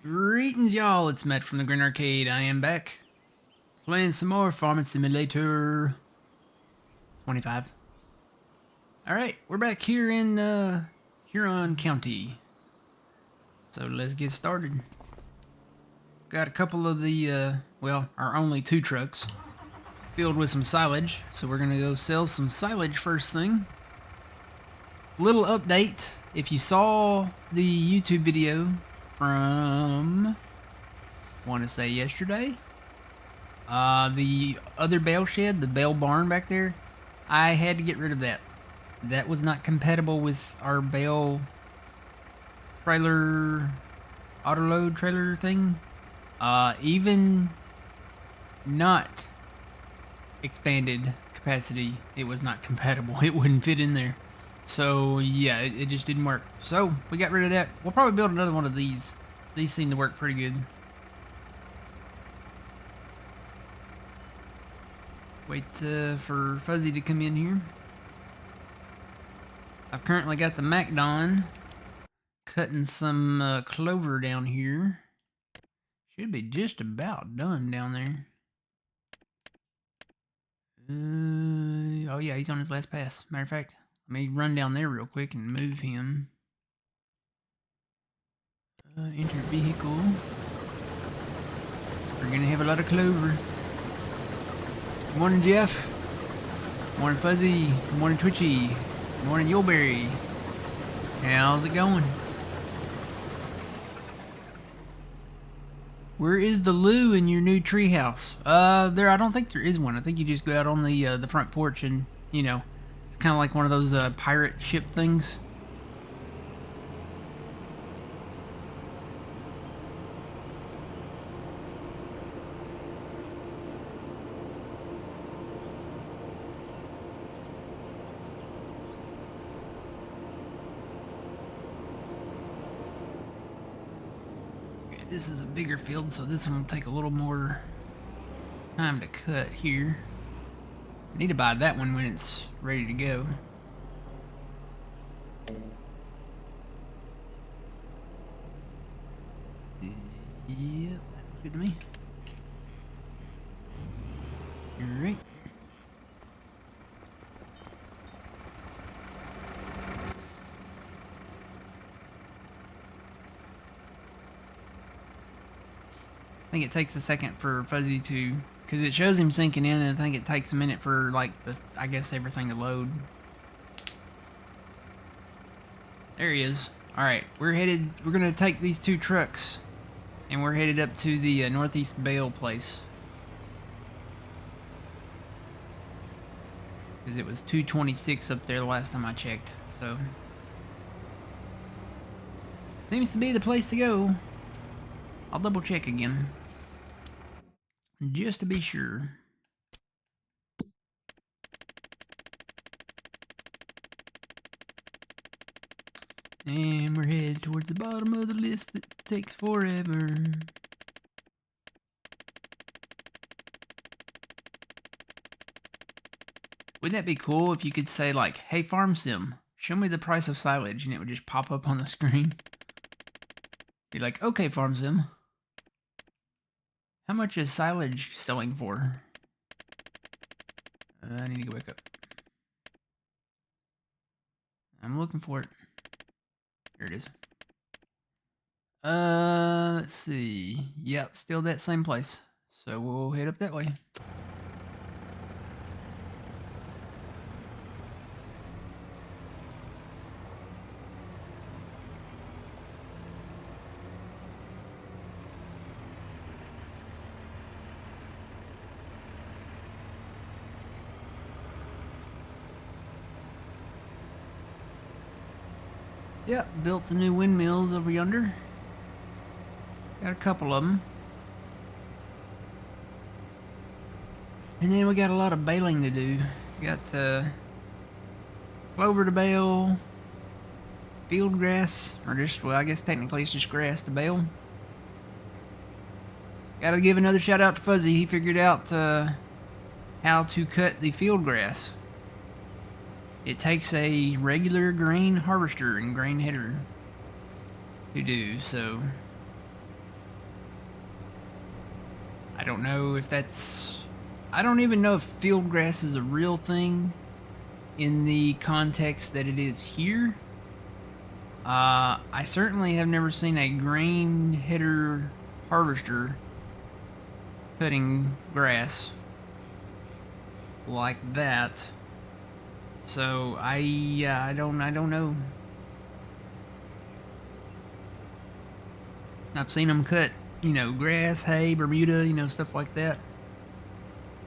Greetings, y'all. It's Matt from the Green Arcade. I am back playing some more Farming Simulator 25. Alright, we're back here in Huron County. So let's get started. Got a couple of the, our only 2 trucks filled with some silage. So we're going to go sell some silage first thing. Little update. If you saw the YouTube video from, I want to say yesterday, the other bale shed, the bale barn back there, I had to get rid of that. That was not compatible with our bale trailer, autoload trailer thing. Even not expanded capacity, it was not compatible. It wouldn't fit in there. So yeah, it just didn't work. So we got rid of that. We'll probably build another one of these. These seem to work pretty good. Wait for Fuzzy to come in here. I've currently got the MacDon cutting some clover down here. Should be just about done down there. Oh yeah, he's on his last pass. Matter of fact, let me run down there real quick and move him. Enter vehicle. We're gonna have a lot of clover. Good morning, Jeff. Good morning, Fuzzy. Good morning, Twitchy. Good morning, Yulberry. How's it going? Where is the loo in your new treehouse? I don't think there is one. I think you just go out on the front porch and, you know, it's kind of like one of those pirate ship things. This is a bigger field, so this one will take a little more time to cut here. I need to buy that one when it's ready to go. Yep, that looks good to me. Alright. I think it takes a second for Fuzzy to, because it shows him sinking in, and I think it takes a minute for, like, I guess everything to load. There he is. Alright, we're gonna take these 2 trucks, and we're headed up to the Northeast Bale place. Because it was 226 up there the last time I checked, so. Seems to be the place to go. I'll double check again. Just to be sure. And we're headed towards the bottom of the list that takes forever. Wouldn't that be cool if you could say, like, hey Farm Sim, show me the price of silage, and it would just pop up on the screen? Be like, okay Farm Sim, how much is silage selling for? I need to go back up. I'm looking for it. Here it is. Let's see. Yep, still that same place. So we'll head up that way. Yep, built the new windmills over yonder. Got a couple of them. And then we got a lot of baling to do. We got clover to bale, field grass, or just, well, I guess technically it's just grass to bale. Gotta give another shout out to Fuzzy. He figured out how to cut the field grass. It takes a regular grain harvester and grain header to do, so I don't know if that's... I don't even know if field grass is a real thing in the context that it is here. I certainly have never seen a grain header harvester cutting grass like that. So I don't know. I've seen them cut, you know, grass, hay, Bermuda, you know, stuff like that.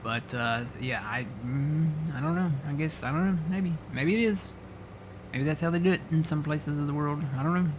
But yeah, I don't know. I guess I don't know. Maybe it is. Maybe that's how they do it in some places of the world. I don't know.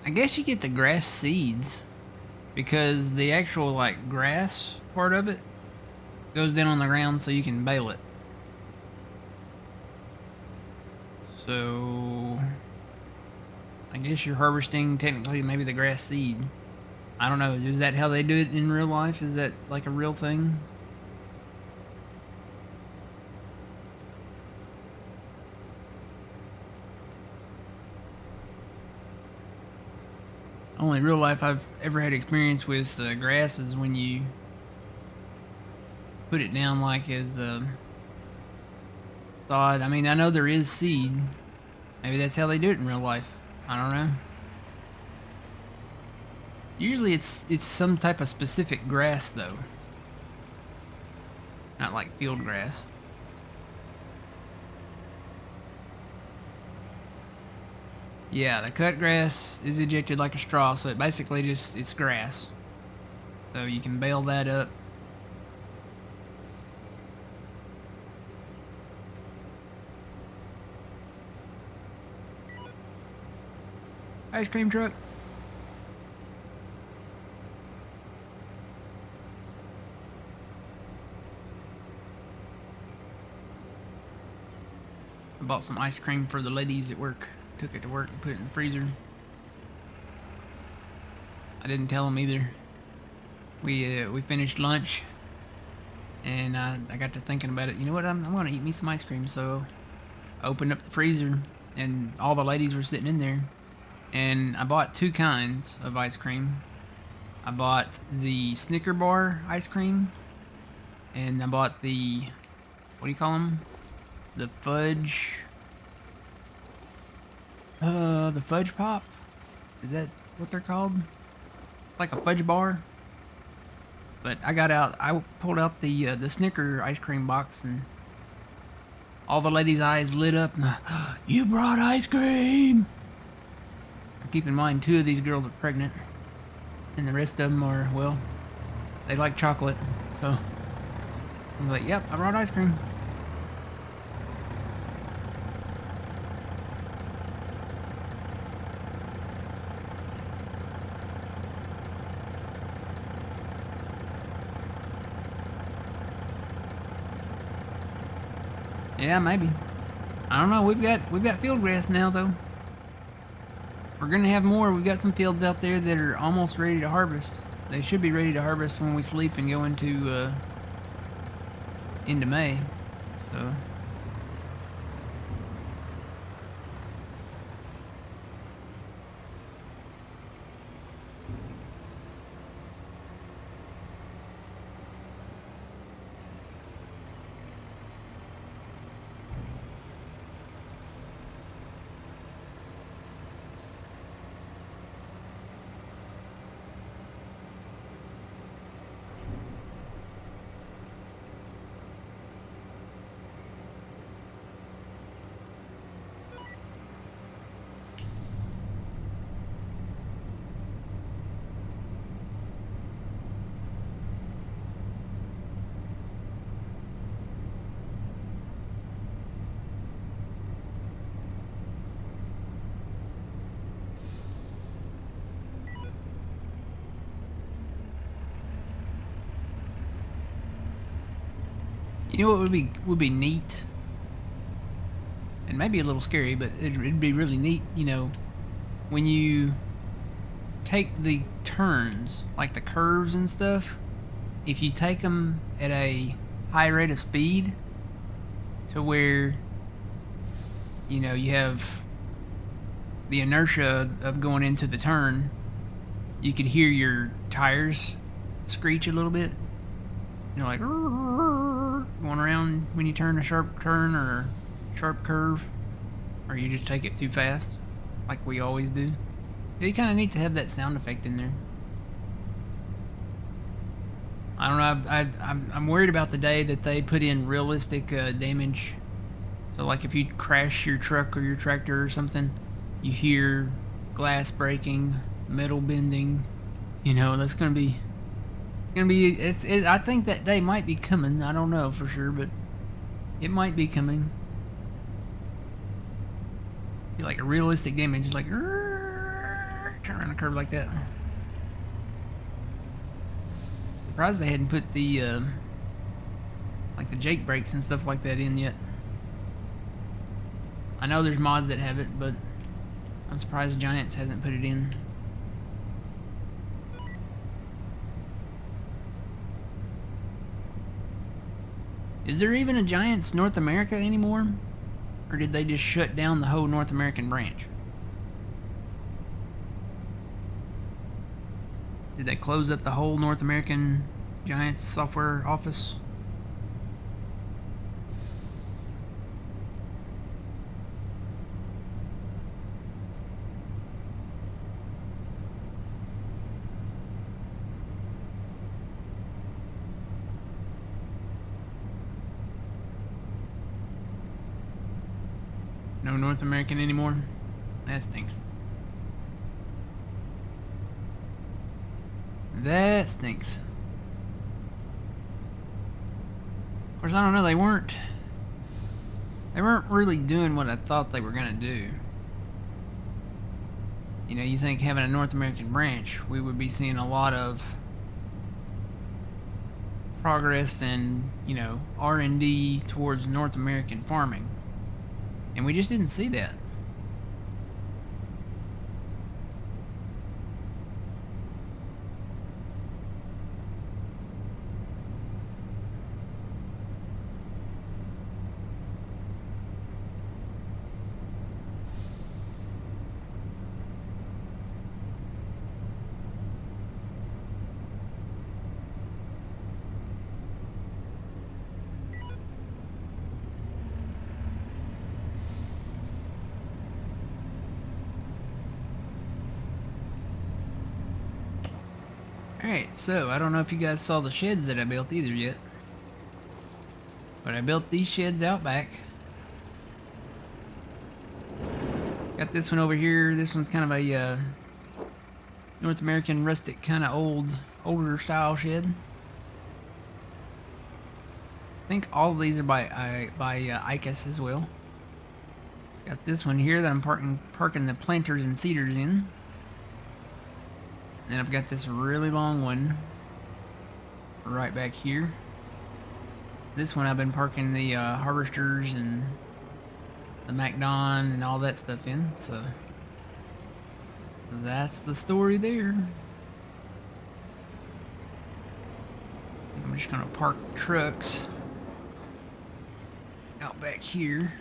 I guess you get the grass seeds because the actual like grass part of it goes down on the ground so you can bale it. So I guess you're harvesting technically maybe the grass seed. I don't know. Is that how they do it in real life? Is that like a real thing? Only real life I've ever had experience with grass is when you put it down like as sod. I mean, I know there is seed. Maybe that's how they do it in real life. I don't know. Usually it's some type of specific grass though. Not like field grass. Yeah, the cut grass is ejected like a straw, so it basically just, it's grass. So you can bale that up. Ice cream truck. I bought some ice cream for the ladies at work. Took it to work and put it in the freezer. I didn't tell them either. We finished lunch, and I got to thinking about it. You know what? I'm gonna eat me some ice cream. So I opened up the freezer, and all the ladies were sitting in there. And I bought two kinds of ice cream. I bought the Snicker bar ice cream, and I bought the, what do you call them? The fudge. The fudge pop. Is that what they're called? It's like a fudge bar. But I pulled out the Snicker ice cream box, and all the ladies' eyes lit up. And you brought ice cream. Keep in mind, 2 of these girls are pregnant, and the rest of them are, well, they like chocolate. So I was like, yep, I brought ice cream. Yeah, maybe. I don't know. We've got field grass now, though. We're gonna have more. We've got some fields out there that are almost ready to harvest. They should be ready to harvest when we sleep and go into May. So You know what would be neat, and maybe a little scary, but it'd be really neat. You know, when you take the turns, like the curves and stuff, if you take them at a high rate of speed, to where you know you have the inertia of going into the turn, you could hear your tires screech a little bit. You know, like going around when you turn a sharp turn or a sharp curve, or you just take it too fast, like we always do. It'd be kind of neat to have that sound effect in there. I don't know. I'm worried about the day that they put in realistic damage. So, like, if you crash your truck or your tractor or something, you hear glass breaking, metal bending. You know, that's gonna be. It's gonna be. I think that day might be coming. I don't know for sure, but it might be coming. Be like a realistic damage, like turn around a curve like that. Surprised they hadn't put the like the Jake brakes and stuff like that in yet. I know there's mods that have it, but I'm surprised Giants hasn't put it in. Is there even a Giants North America anymore? Or did they just shut down the whole North American branch? Did they close up the whole North American Giants software office? No North American anymore? That stinks. That stinks. Of course, I don't know. They weren't really doing what I thought they were gonna do. You know, you think having a North American branch, we would be seeing a lot of progress and, you know, R&D towards North American farming. And we just didn't see that. Alright, so I don't know if you guys saw the sheds that I built either yet. But I built these sheds out back. Got this one over here. This one's kind of a North American rustic kind of older style shed. I think all of these are by ICAS as well. Got this one here that I'm parking the planters and seeders in. And I've got this really long one right back here. This one I've been parking the harvesters and the MacDon and all that stuff in, so that's the story there. I'm just gonna park the trucks out back here.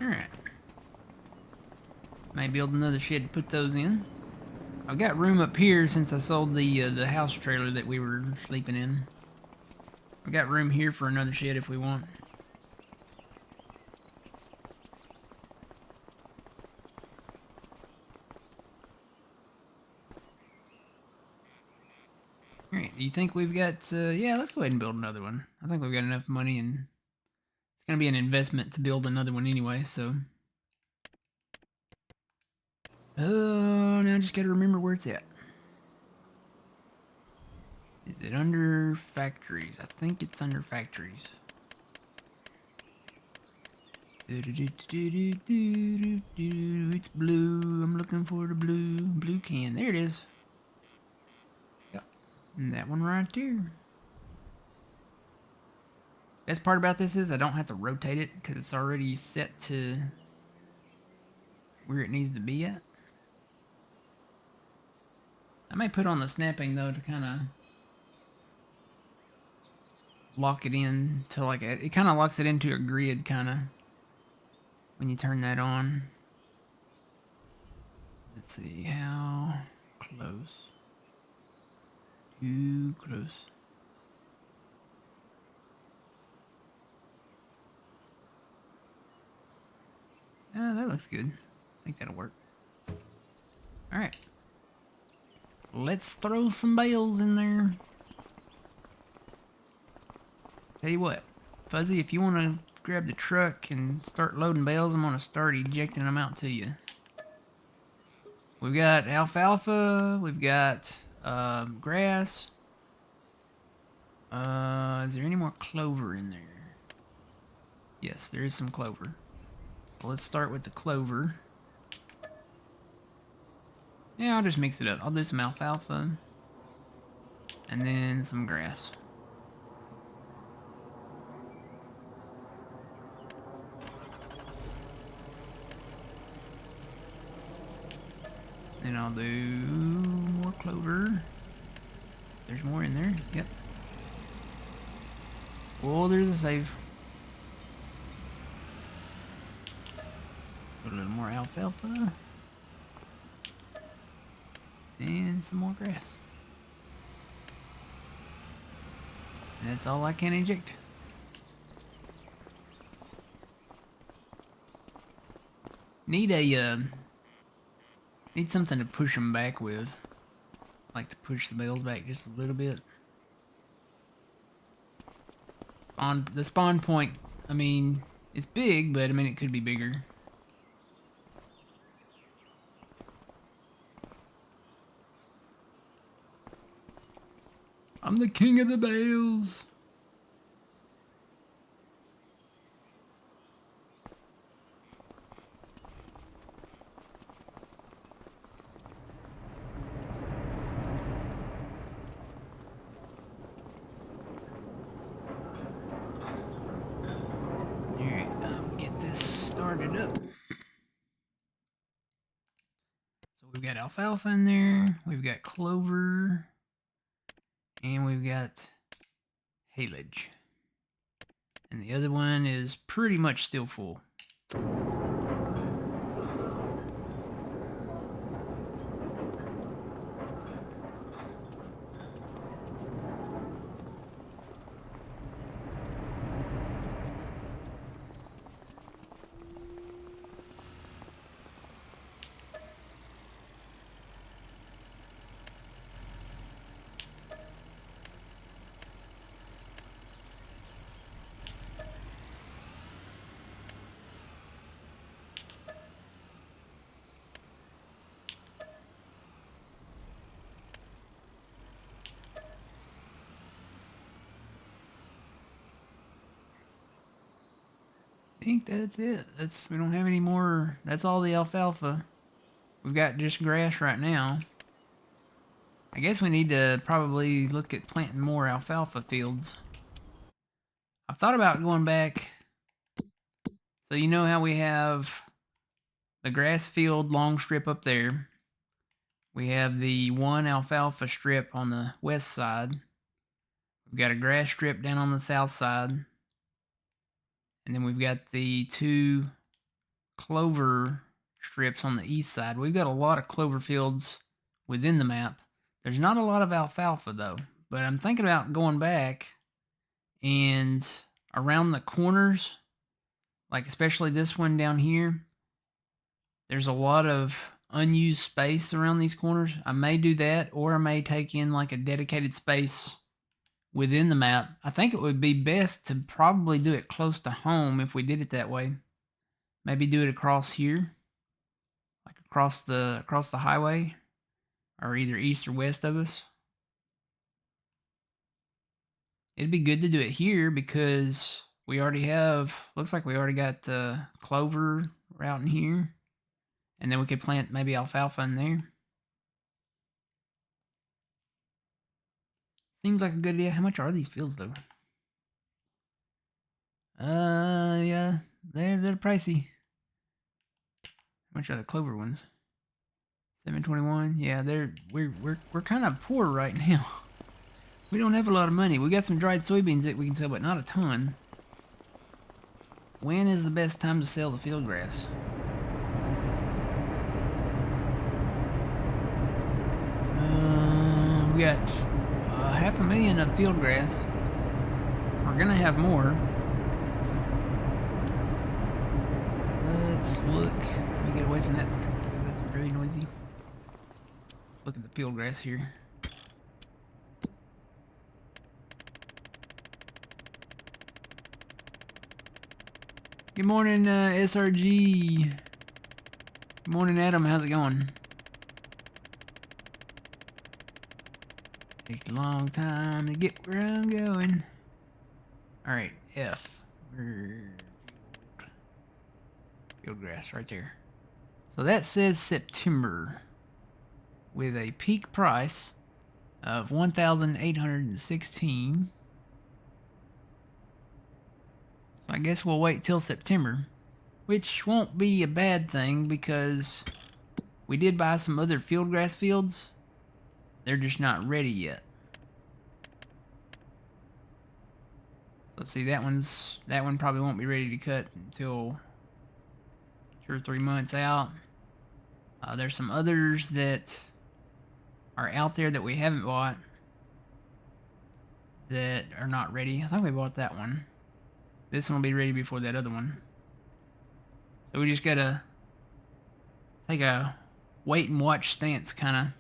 Alright. Might build another shed to put those in. I've got room up here since I sold the house trailer that we were sleeping in. I've got room here for another shed if we want. Alright, do you think we've got... yeah, let's go ahead and build another one. I think we've got enough money, and it's going to be an investment to build another one anyway, so... Oh, now I just got to remember where it's at. Is it under factories? I think it's under factories. It's blue. I'm looking for the blue can. There it is. And that one right there. Best part about this is I don't have to rotate it because it's already set to where it needs to be at. I might put on the snapping though to kind of lock it in to like it kind of locks it into a grid kind of when you turn that on. Let's see how close. Too close. That looks good. I think that'll work. All right. Let's throw some bales in there. Tell you what, Fuzzy, if you want to grab the truck and start loading bales, I'm going to start ejecting them out to you. We've got alfalfa. We've got grass. Is there any more clover in there? Yes, there is some clover. So let's start with the clover. Yeah, I'll just mix it up. I'll do some alfalfa and then some grass. Then I'll do more clover. There's more in there. Yep. Oh, there's a save. Put a little more alfalfa. And some more grass. And that's all I can inject. Need a need something to push them back with. Like to push the bales back just a little bit. On the spawn point, I mean, it's big, but I mean it could be bigger. I'm the king of the bales. Alright, I'll get this started up. So we've got alfalfa in there, we've got clover, and we've got haylage. And the other one is pretty much still full. I think that's it. We don't have any more. That's all the alfalfa. We've got just grass right now. I guess we need to probably look at planting more alfalfa fields. I've thought about going back. So you know how we have the grass field long strip up there. We have the one alfalfa strip on the west side. We've got a grass strip down on the south side. And then we've got the two clover strips on the east side. We've got a lot of clover fields within the map. There's not a lot of alfalfa though, but I'm thinking about going back and around the corners, like especially this one down here, there's a lot of unused space around these corners. I may do that, or I may take in like a dedicated space within the map. I think it would be best to probably do it close to home if we did it that way. Maybe do it across here, like across the highway, or either east or west of us. It'd be good to do it here because we already have, looks like we already got clover out in here. And then we could plant maybe alfalfa in there. Seems like a good idea. How much are these fields though? Yeah, they're pricey. How much are the clover ones? 721. Yeah, we're kind of poor right now. We don't have a lot of money. We got some dried soybeans that we can sell, but not a ton. When is the best time to sell the field grass? We got 500,000 of field grass. We're gonna have more. Let's look. Let me get away from that because that's very noisy. Look at the field grass here. Good morning, SRG. Good morning, Adam. How's it going? Takes a long time to get where I'm going. Alright, F. Field grass right there. So that says September with a peak price of 1,816. So I guess we'll wait till September, which won't be a bad thing because we did buy some other field grass fields. They're just not ready yet. So see, that one probably won't be ready to cut until 2 or 3 months out. There's some others that are out there that we haven't bought that are not ready. I think we bought that one. This one will be ready before that other one. So we just gotta take a wait and watch stance, kinda.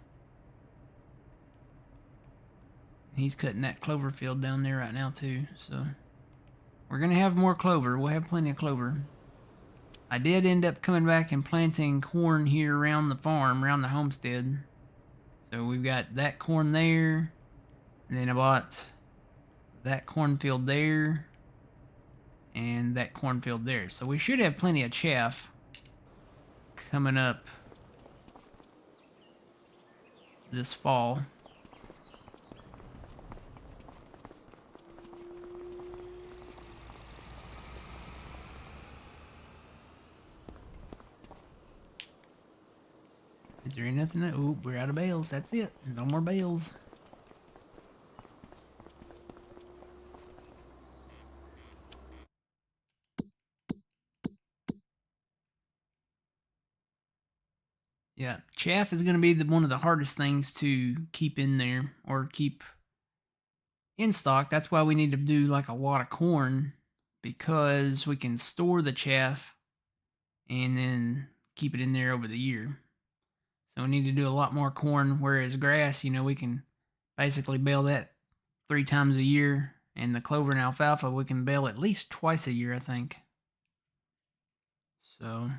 He's cutting that clover field down there right now too, so we're gonna have more clover. We'll have plenty of clover. I did end up coming back and planting corn here around the farm, around the homestead. So we've got that corn there, and then I bought that cornfield there, and that cornfield there. So we should have plenty of chaff coming up this fall. Is there anything? Oh, we're out of bales. That's it. No more bales. Yeah, chaff is going to be one of the hardest things to keep in there or keep in stock. That's why we need to do like a lot of corn, because we can store the chaff and then keep it in there over the year. So we need to do a lot more corn, whereas grass, we can basically bale that 3 times a year, and the clover and alfalfa we can bale at least twice a year, I think. So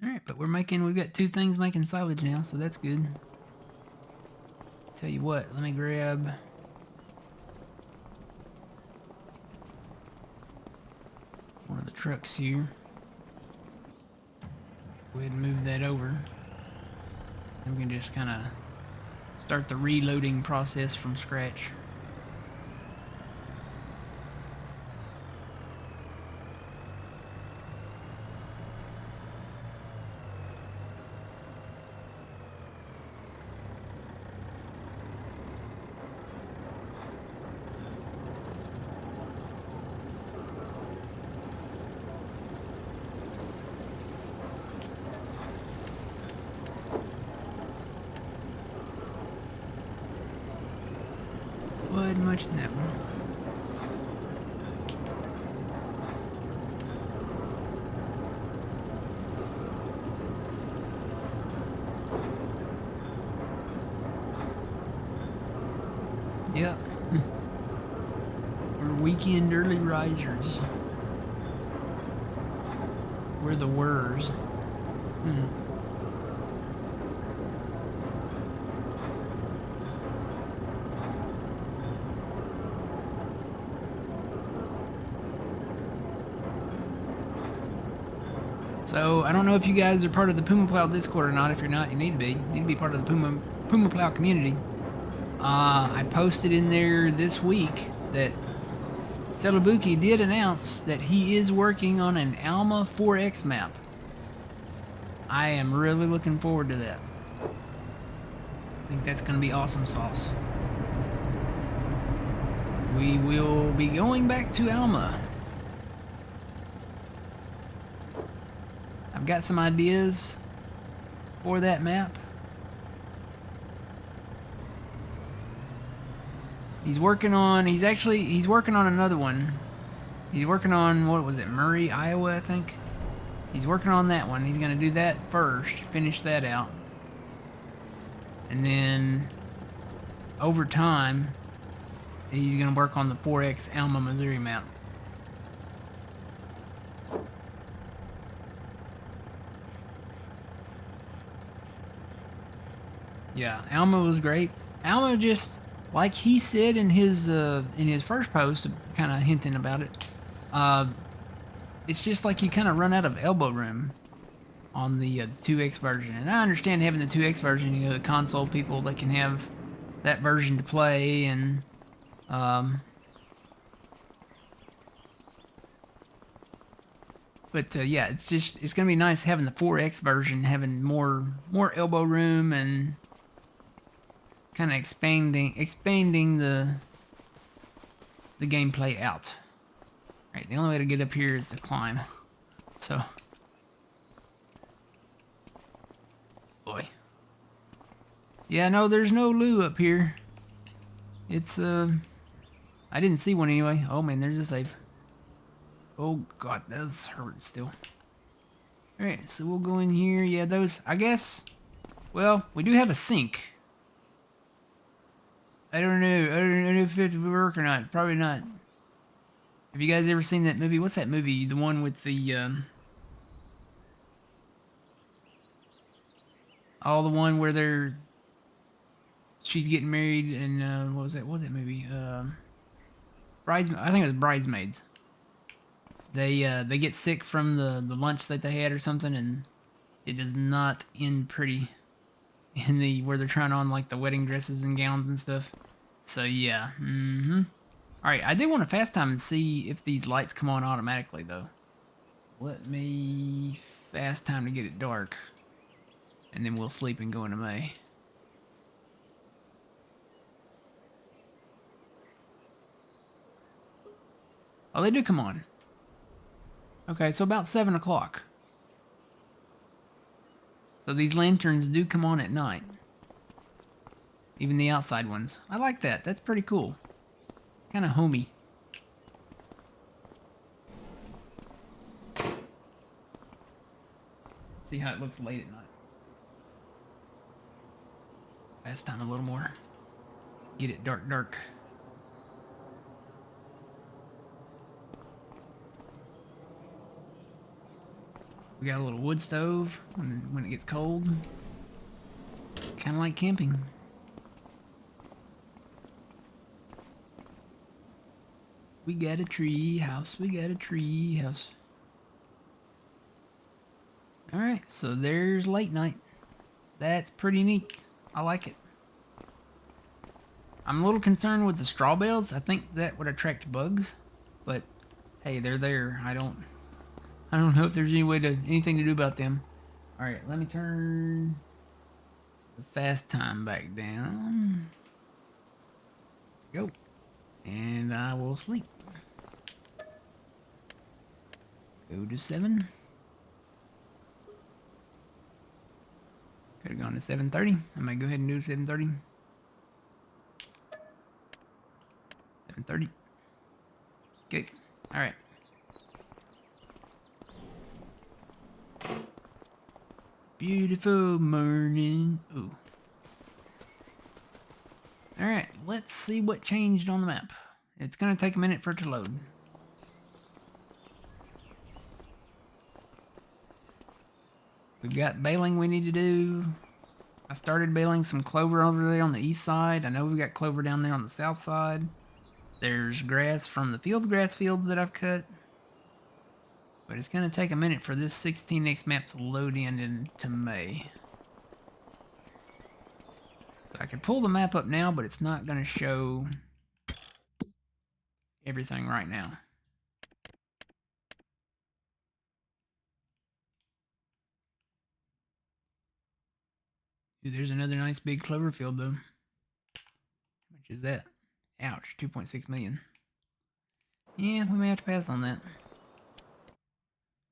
alright, but we've got 2 things making silage now, so that's good. Tell you what, let me grab one of the trucks here. Go ahead and move that over. And we can just kind of start the reloading process from scratch. Wasn't much in that one. Yep. We're weekend early risers. We're the wers. So I don't know if you guys are part of the Puma Plow Discord or not. If you're not, you need to be. You need to be part of the Puma Plow community. I posted in there this week that Celabuki did announce that he is working on an Alma 4X map. I am really looking forward to that. I think that's going to be awesome sauce. We will be going back to Alma. I've got some ideas for that map. He's working on another one. He's working on, what was it, Murray, Iowa, I think? He's working on that one. He's going to do that first, finish that out. And then, over time, he's going to work on the 4X Alma, Missouri map. Yeah, Alma was great. Alma just, like he said in his first post, kind of hinting about it, it's just like you kind of run out of elbow room on the 2X version. And I understand having the 2X version, you know, the console people, they can have that version to play, and but yeah, it's gonna be nice having the 4X version, having more elbow room and kind of expanding the gameplay out. Right, the only way to get up here is to climb. So, boy. Yeah, no, there's no loo up here. It's I didn't see one anyway. Oh man, there's a save. Oh god, those hurt still. Alright, so we'll go in here. Yeah, those, I guess, well, we do have a sink. I don't know if it will work or not. Probably not. Have you guys ever seen that movie? What's that movie? The one with the, oh, the one where she's getting married and, what was that movie? Bridesmaids. I think it was Bridesmaids. They get sick from the lunch that they had or something, and it does not end pretty in the, where they're trying on like the wedding dresses and gowns and stuff. So yeah, Alright, I do want to fast time and see if these lights come on automatically though. Let me fast time to get it dark, and then we'll sleep and go into May. Oh, they do come on. Okay, so about 7 o'clock. So these lanterns do come on at night. Even the outside ones. I like that. That's pretty cool. Kind of homey. See how it looks late at night. Fast time a little more. Get it dark. We got a little wood stove when it gets cold. Kind of like camping. We got a tree house. Alright, so there's late night. That's pretty neat. I like it. I'm a little concerned with the straw bales. I think that would attract bugs. But hey, they're there. I don't know if there's anything to do about them. Alright, let me turn the fast time back down. Go. And I will sleep. Go to 7. Could have gone to 7:30. I might go ahead and do 7:30. 7:30. Okay. All right. Beautiful morning. Ooh. All right. Let's see what changed on the map. It's gonna take a minute for it to load. We've got baling we need to do. I started baling some clover over there on the east side. I know we've got clover down there on the south side. There's grass from the grass fields that I've cut. But it's going to take a minute for this 16x map to load in into May. So I could pull the map up now, but it's not going to show everything right now. Ooh, there's another nice big clover field though. How much is that? Ouch, 2.6 million. Yeah, we may have to pass on that.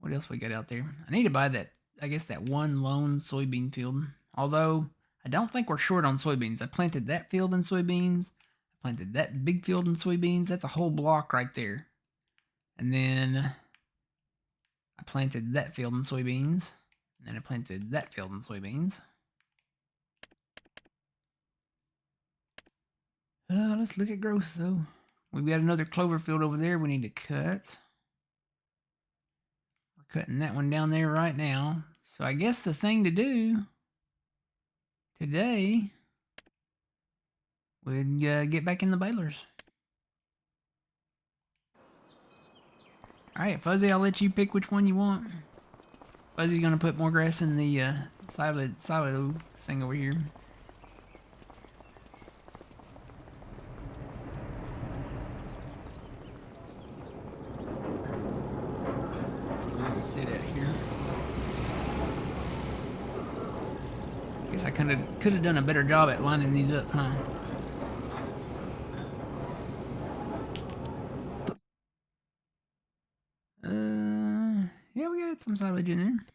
What else we got out there? I need to buy that, I guess that one lone soybean field. Although, I don't think we're short on soybeans. I planted that field in soybeans. I planted that big field in soybeans. That's a whole block right there. And then I planted that field in soybeans. And then I planted that field in soybeans. Let's look at growth though. We've got another clover field over there we need to cut. We're cutting that one down there right now. So I guess the thing to do today would get back in the balers. Alright, Fuzzy, I'll let you pick which one you want. Fuzzy's gonna put more grass in the silo thing over here. Let's see where we sit at here. Guess I could have done a better job at lining these up, huh? Yeah, we got some silage in there.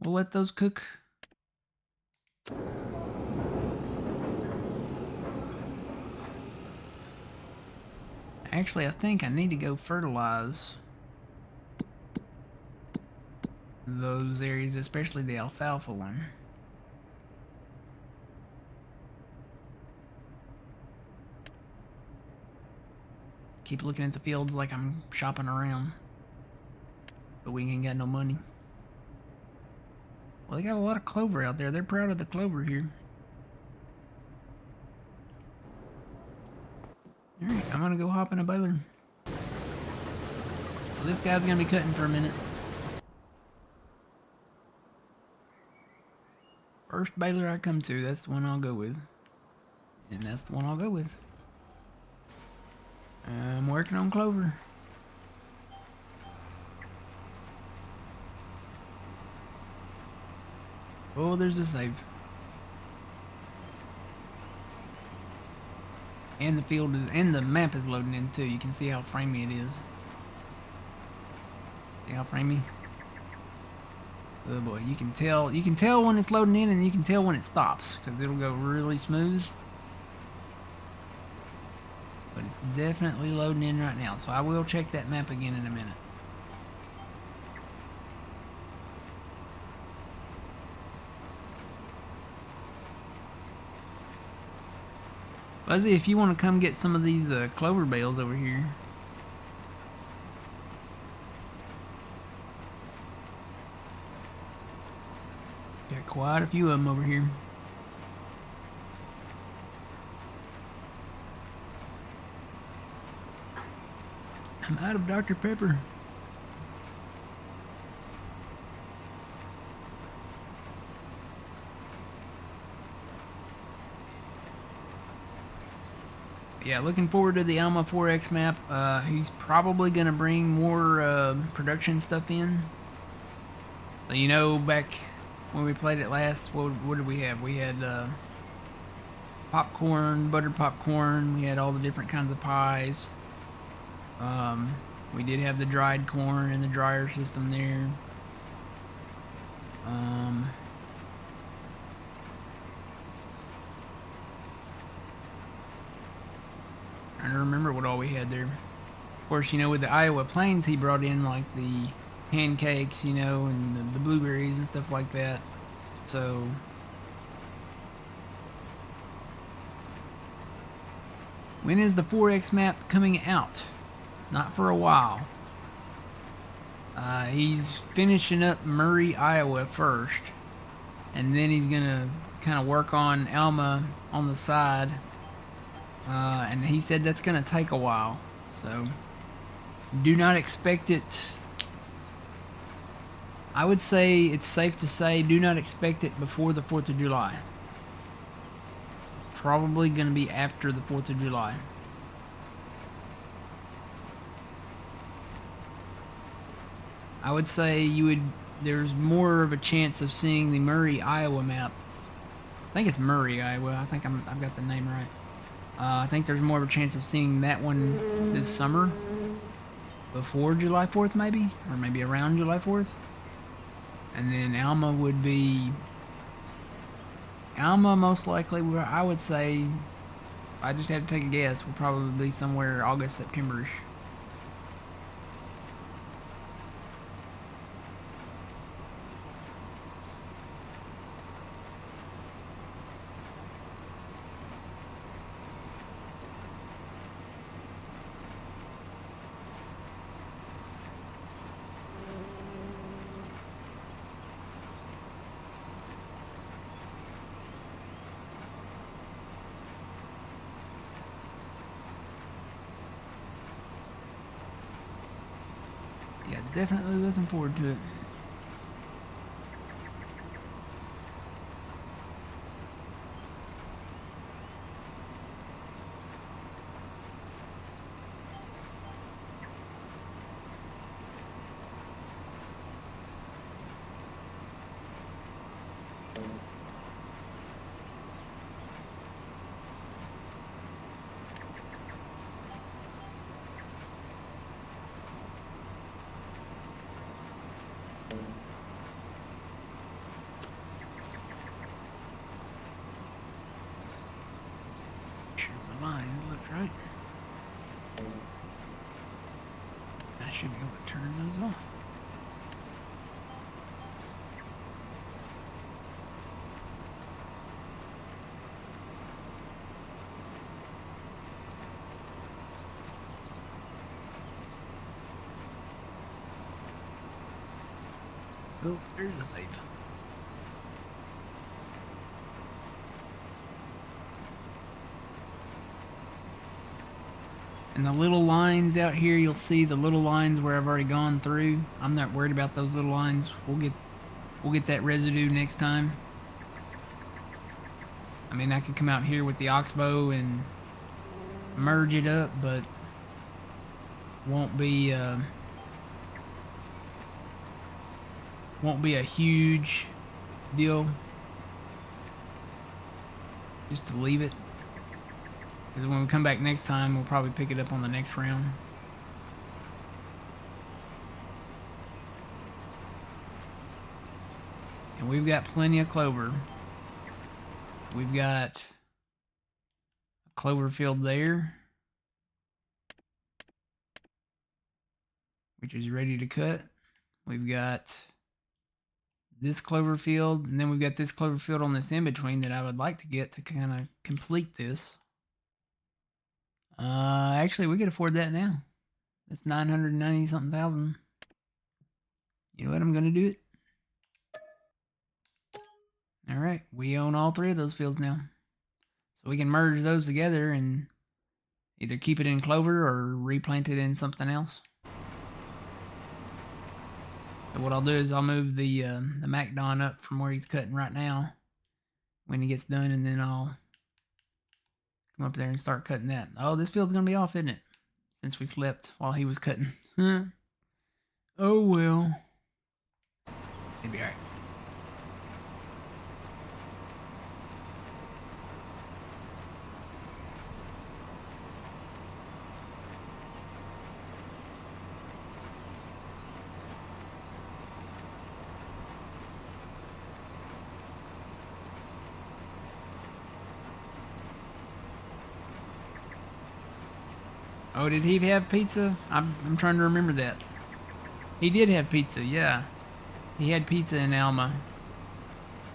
We'll let those cook. Actually, I think I need to go fertilize those areas, especially the alfalfa one. Keep looking at the fields like I'm shopping around, but we ain't got no money. Well, they got a lot of clover out there. They're proud of the clover here. Alright, I'm gonna go hop in a baler. So this guy's gonna be cutting for a minute. First baler I come to, that's the one I'll go with. And that's the one I'll go with. I'm working on clover. Oh, there's a save. And the field is, and the map is loading in too. You can see how framey it is. See how framey? Oh boy, you can tell when it's loading in, and you can tell when it stops, because it'll go really smooth. But it's definitely loading in right now, so I will check that map again in a minute. Fuzzy, if you want to come get some of these clover bales over here. Got quite a few of them over here. I'm out of Dr. Pepper. Yeah, looking forward to the Alma 4X map. He's probably going to bring more production stuff in. So, you know, back when we played it last, what did we have? We had popcorn, buttered popcorn. We had all the different kinds of pies. We did have the dried corn and the dryer system there. Trying to remember what all we had there. Of course, you know, with the Iowa Plains, he brought in like the pancakes, you know, and the blueberries and stuff like that. So when is the 4X map coming out? Not for a while. He's finishing up Murray, Iowa first, and then he's gonna kind of work on Alma on the side. And he said that's gonna take a while, so Do not expect it. I would say it's safe to say do not expect it before the 4th of July. It's probably going to be after the 4th of July. I would say there's more of a chance of seeing the Murray, Iowa map. I think it's Murray, Iowa. I think I've got the name right. I think there's more of a chance of seeing that one this summer before July 4th maybe, or maybe around July 4th. And then Alma would be... Alma most likely, I would say, if I just had to take a guess, would probably be somewhere August, September-ish. Yeah, definitely looking forward to it. Sure my lines look right. I should be able to turn those off. Oh, there's a save. And the little lines out here, you'll see the little lines where I've already gone through. I'm not worried about those little lines. We'll get that residue next time. I mean, I could come out here with the oxbow and merge it up, but won't be a huge deal just to leave it. Because when we come back next time, we'll probably pick it up on the next round. And we've got plenty of clover. We've got a clover field there, which is ready to cut. We've got this clover field, and then we've got this clover field on this in-between that I would like to get to kind of complete this. Actually, we could afford that now. That's 990 something thousand. You know what? I'm gonna do it. All right, we own all 3 of those fields now, so we can merge those together and either keep it in clover or replant it in something else. So what I'll do is I'll move the MacDon up from where he's cutting right now when he gets done, and then I'll come up there and start cutting that. Oh, this field's gonna be off, isn't it? Since we slept while he was cutting. Oh well. It'll be alright. Oh, did he have pizza? I'm trying to remember that. He did have pizza, yeah. He had pizza in Alma.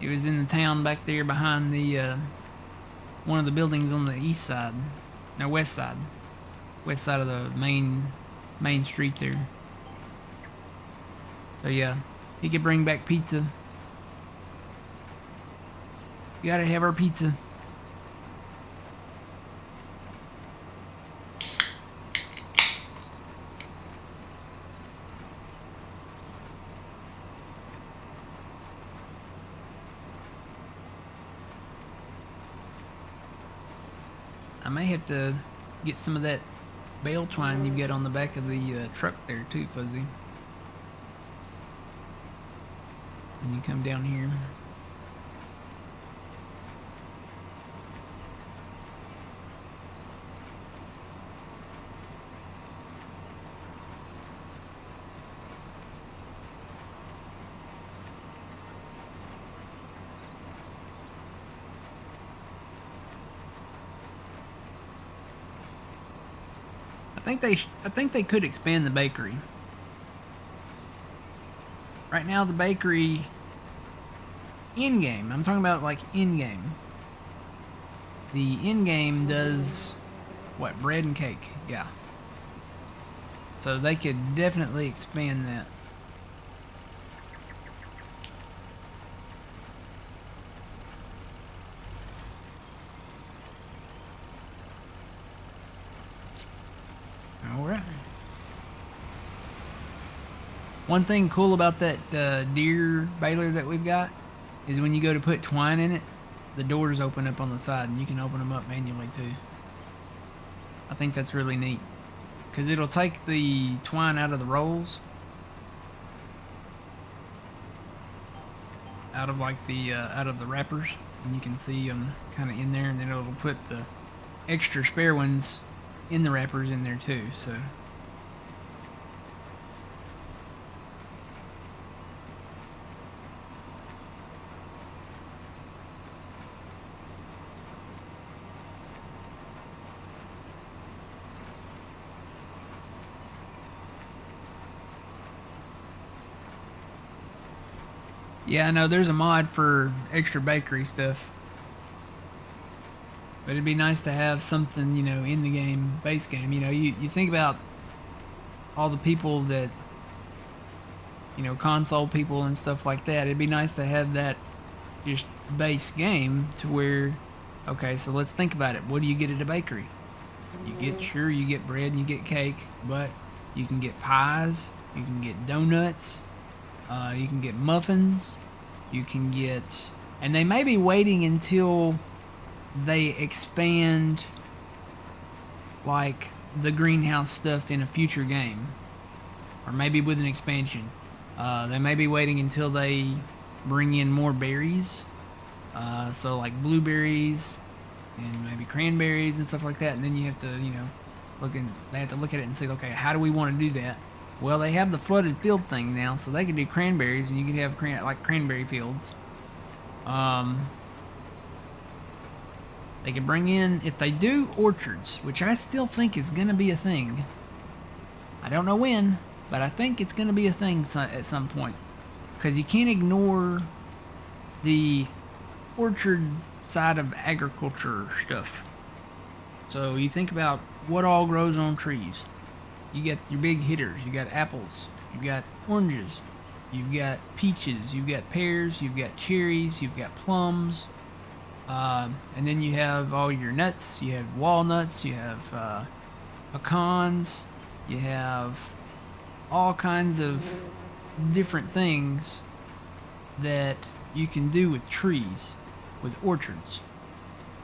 He was in the town back there behind the one of the buildings on the east side. No, west side. West side of the main street there. So yeah, he could bring back pizza. You gotta have our pizza. I may have to get some of that bale twine you get on the back of the truck there too, Fuzzy. When you come down here. I think they could expand the bakery. Right now, the bakery in-game. I'm talking about like in-game. The in-game does what? Bread and cake. Yeah. So they could definitely expand that. Alright. One thing cool about that deer baler that we've got is when you go to put twine in it, the doors open up on the side and you can open them up manually too. I think that's really neat because it'll take the twine out of the rolls, out of like the out of the wrappers, and you can see them kind of in there, and then it'll put the extra spare ones in the wrappers in there too. So yeah, I know there's a mod for extra bakery stuff. But it'd be nice to have something, you know, in the game, base game. You know, you think about all the people that, you know, console people and stuff like that. It'd be nice to have that just base game to where, okay, so let's think about it. What do you get at a bakery? You get bread and you get cake, but you can get pies, you can get donuts, you can get muffins, you can get, and they may be waiting until they expand like the greenhouse stuff in a future game, or maybe with an expansion. They may be waiting until they bring in more berries, so like blueberries and maybe cranberries and stuff like that, and then you have to, you know, they have to look at it and say, okay, how do we want to do that? Well, they have the flooded field thing now, so they can do cranberries, and you can have like cranberry fields. They can bring in, if they do orchards, which I still think is going to be a thing. I don't know when, but I think it's going to be a thing at some point. Because you can't ignore the orchard side of agriculture stuff. So you think about what all grows on trees. You got your big hitters. You got apples. You've got oranges. You've got peaches. You've got pears. You've got cherries. You've got plums. And then you have all your nuts. You have walnuts. You have pecans. You have all kinds of different things that you can do with trees, with orchards,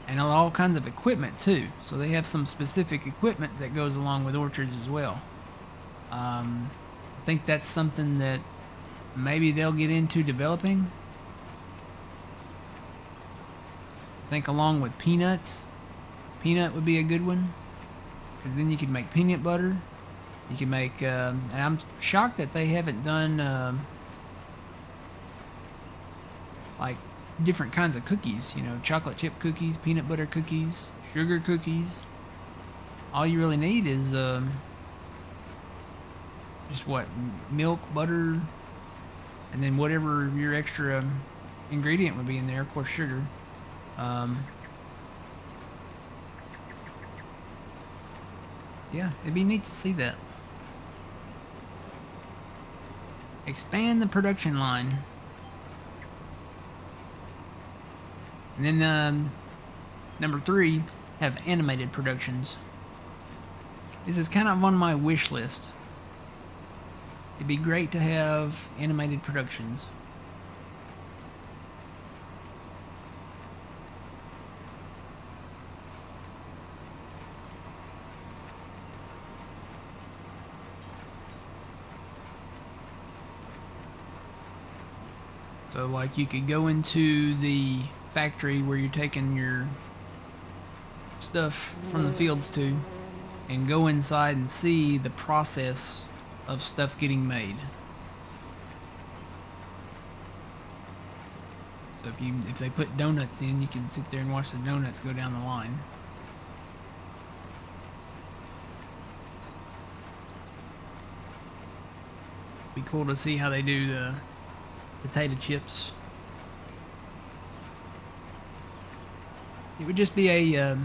and all kinds of equipment too. So they have some specific equipment that goes along with orchards as well. I think that's something that maybe they'll get into developing. I think along with peanuts, peanut would be a good one, because then you could make peanut butter. You can make, and I'm shocked that they haven't done like different kinds of cookies, you know, chocolate chip cookies, peanut butter cookies, sugar cookies. All you really need is just what, milk, butter, and then whatever your extra ingredient would be in there, of course sugar. Yeah, it'd be neat to see that. Expand the production line. And then number 3, have animated productions. This is kind of on my wish list. It'd be great to have animated productions. So, like, you could go into the factory where you're taking your stuff from the fields to, and go inside and see the process of stuff getting made. So if they put donuts in, you can sit there and watch the donuts go down the line. Be cool to see how they do the potato chips. It would just be a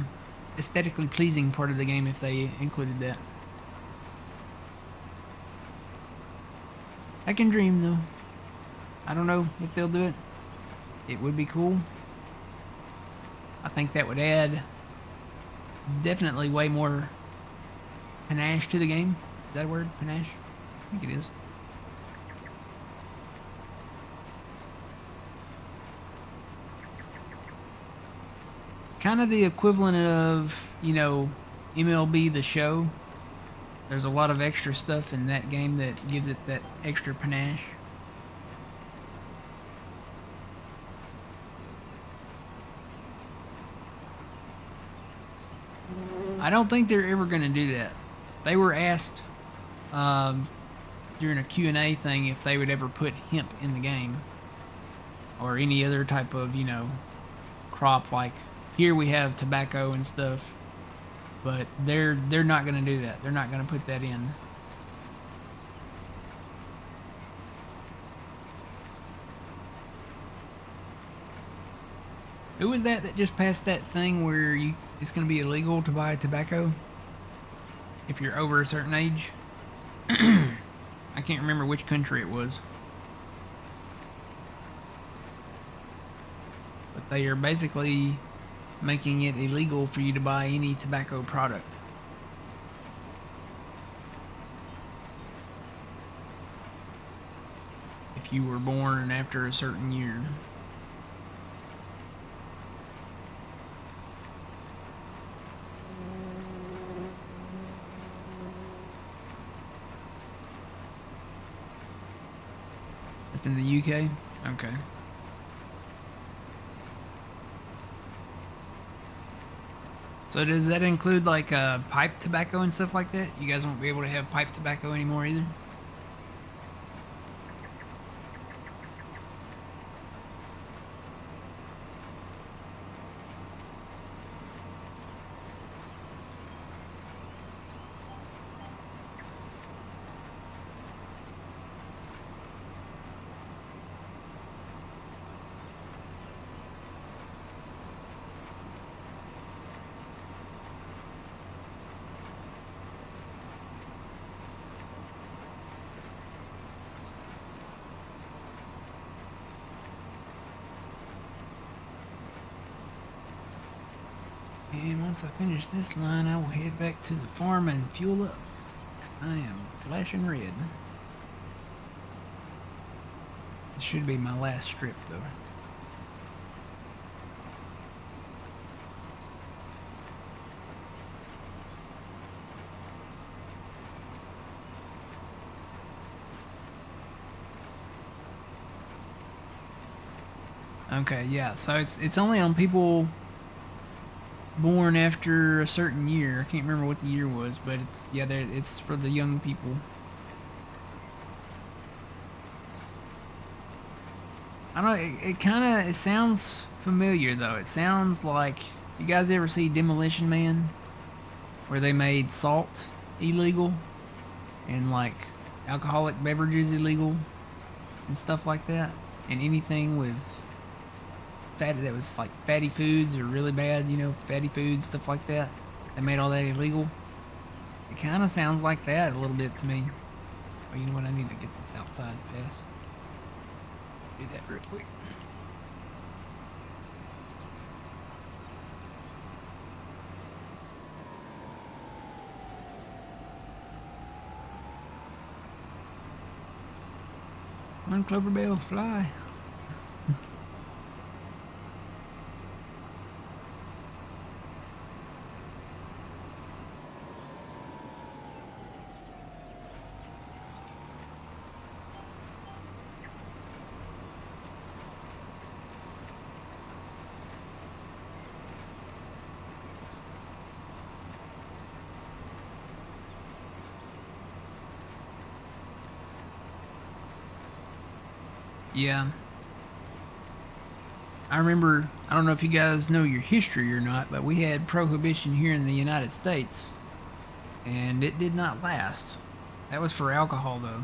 aesthetically pleasing part of the game if they included that. I can dream though. I don't know if they'll do it. It would be cool. I think that would add definitely way more panache to the game. Is that a word? Panache? I think it is. Kind of the equivalent of, you know, MLB The Show. There's a lot of extra stuff in that game that gives it that extra panache. I don't think they're ever going to do that. They were asked during a Q&A thing if they would ever put hemp in the game. Or any other type of, you know, crop. Like, here we have tobacco and stuff. But they're not going to do that. They're not going to put that in. Who was that just passed that thing where it's going to be illegal to buy tobacco if you're over a certain age? I can't remember which country it was. But they are basically making it illegal for you to buy any tobacco product. If you were born after a certain year. That's in the UK? Okay. So does that include like pipe tobacco and stuff like that? You guys won't be able to have pipe tobacco anymore either? And once I finish this line, I will head back to the farm and fuel up, because I am flashing red. This should be my last strip, though. Okay, yeah, so it's only on people born after a certain year. I can't remember what the year was, but it's for the young people. I don't know, it sounds familiar though. It sounds like, you guys ever see Demolition Man? Where they made salt illegal and like alcoholic beverages illegal and stuff like that, and anything with fat that was like fatty foods or really bad, you know, fatty foods, stuff like that. They made all that illegal. It kind of sounds like that a little bit to me. Oh, you know what? I need to get this outside pass. Do that real quick. One Cloverbell, fly. Yeah. I remember, I don't know if you guys know your history or not, but we had prohibition here in the United States, and it did not last. That was for alcohol, though.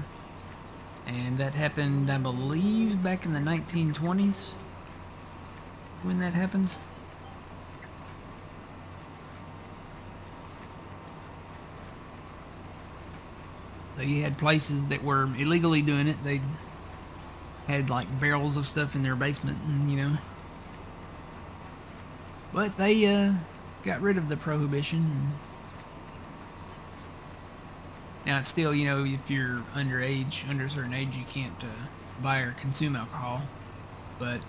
And that happened, I believe, back in the 1920s when that happened. So you had places that were illegally doing it. They had like barrels of stuff in their basement, and but they got rid of the prohibition. And now it's still, if you're underage, under a certain age, you can't buy or consume alcohol. But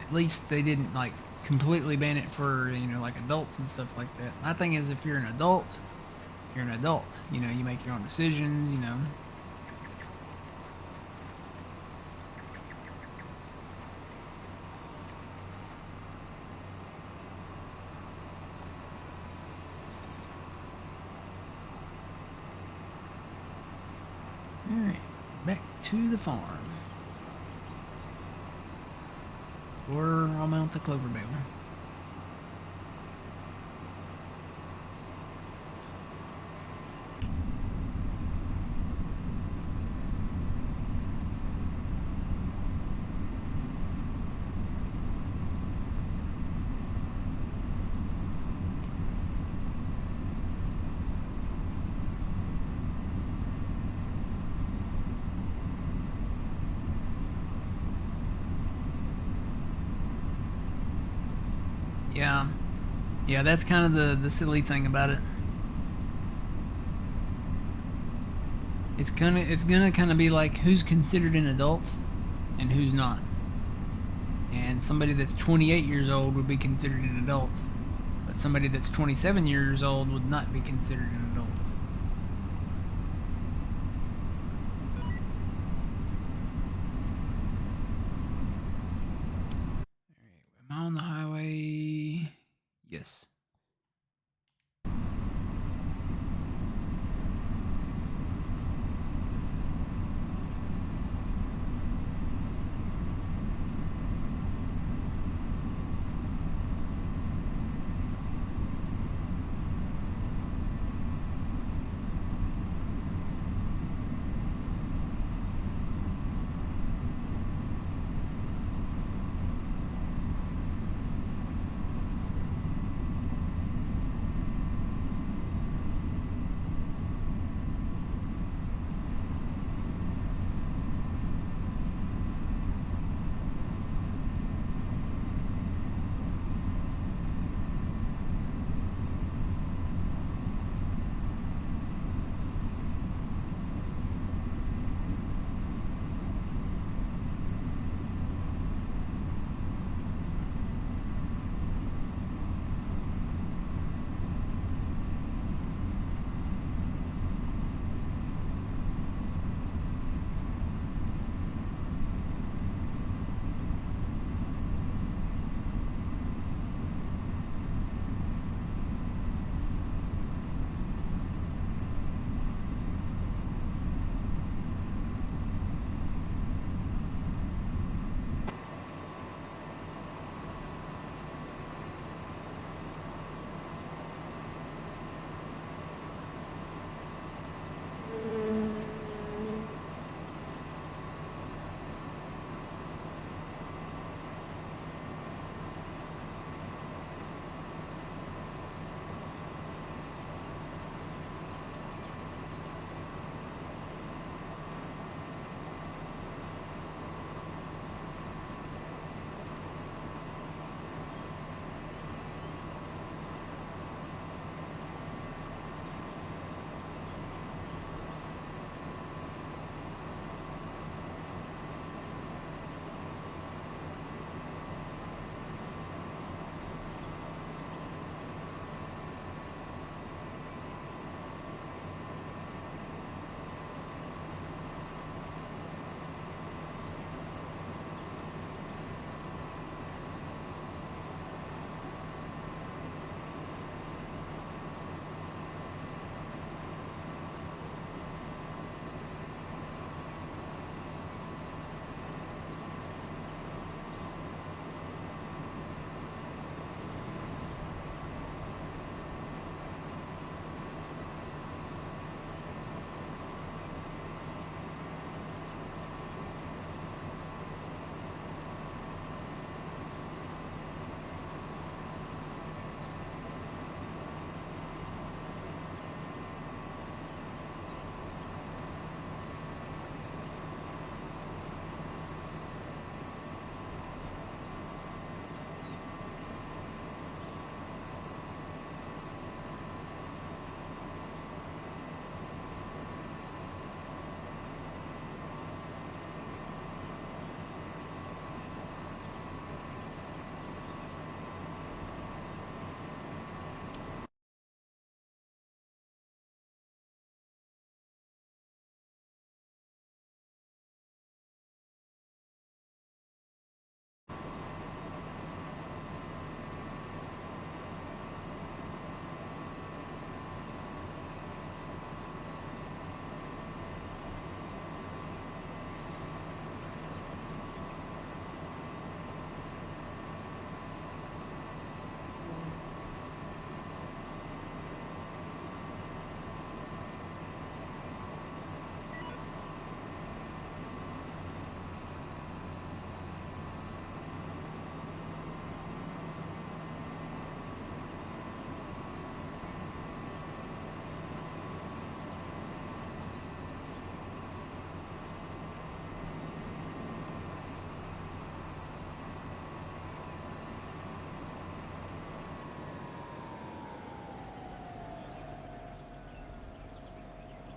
at least they didn't like completely ban it for like adults and stuff like that. My thing is, if you're an adult, you're an adult. You make your own decisions. All right, back to the farm, or I'll mount the clover bale. Yeah, yeah, that's kind of the silly thing about it. It's gonna kind of be like who's considered an adult and who's not. And somebody that's 28 years old would be considered an adult, but somebody that's 27 years old would not be considered an adult. Am I on the highway? Yes.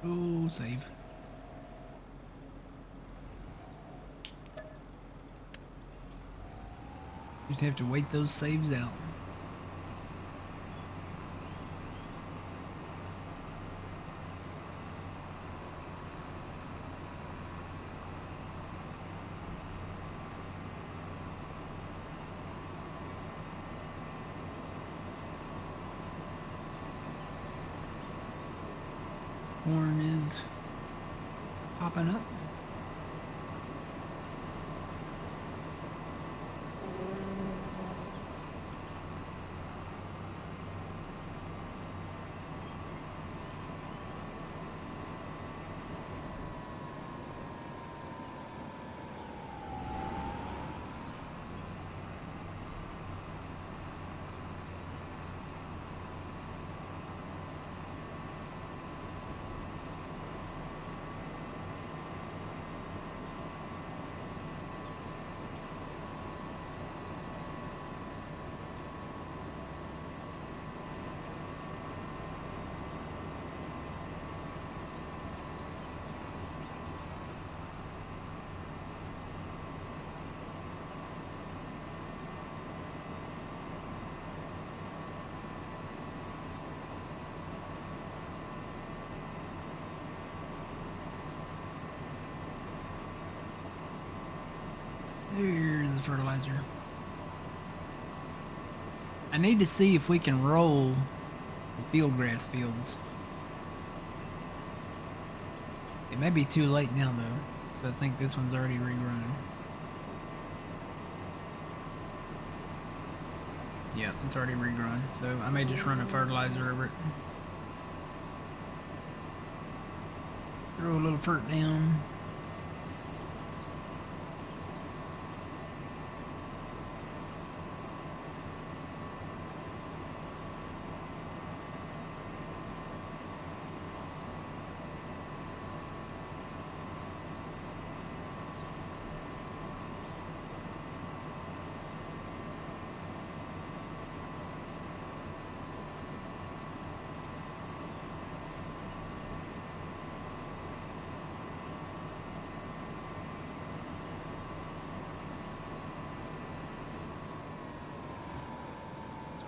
Oh, save. Just have to wait those saves out. Horn is popping up. There's the fertilizer. I need to see if we can roll the field grass fields. It may be too late now though, so I think this one's already regrown. Yeah, it's already regrown, so I may just run a fertilizer over it. Throw a little fert down.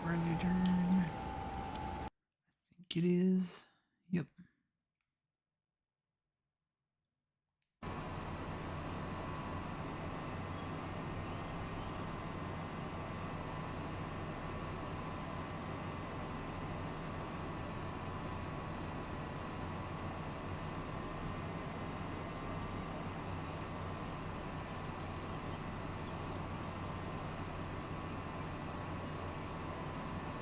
Ready to turn. I think it is. Yep.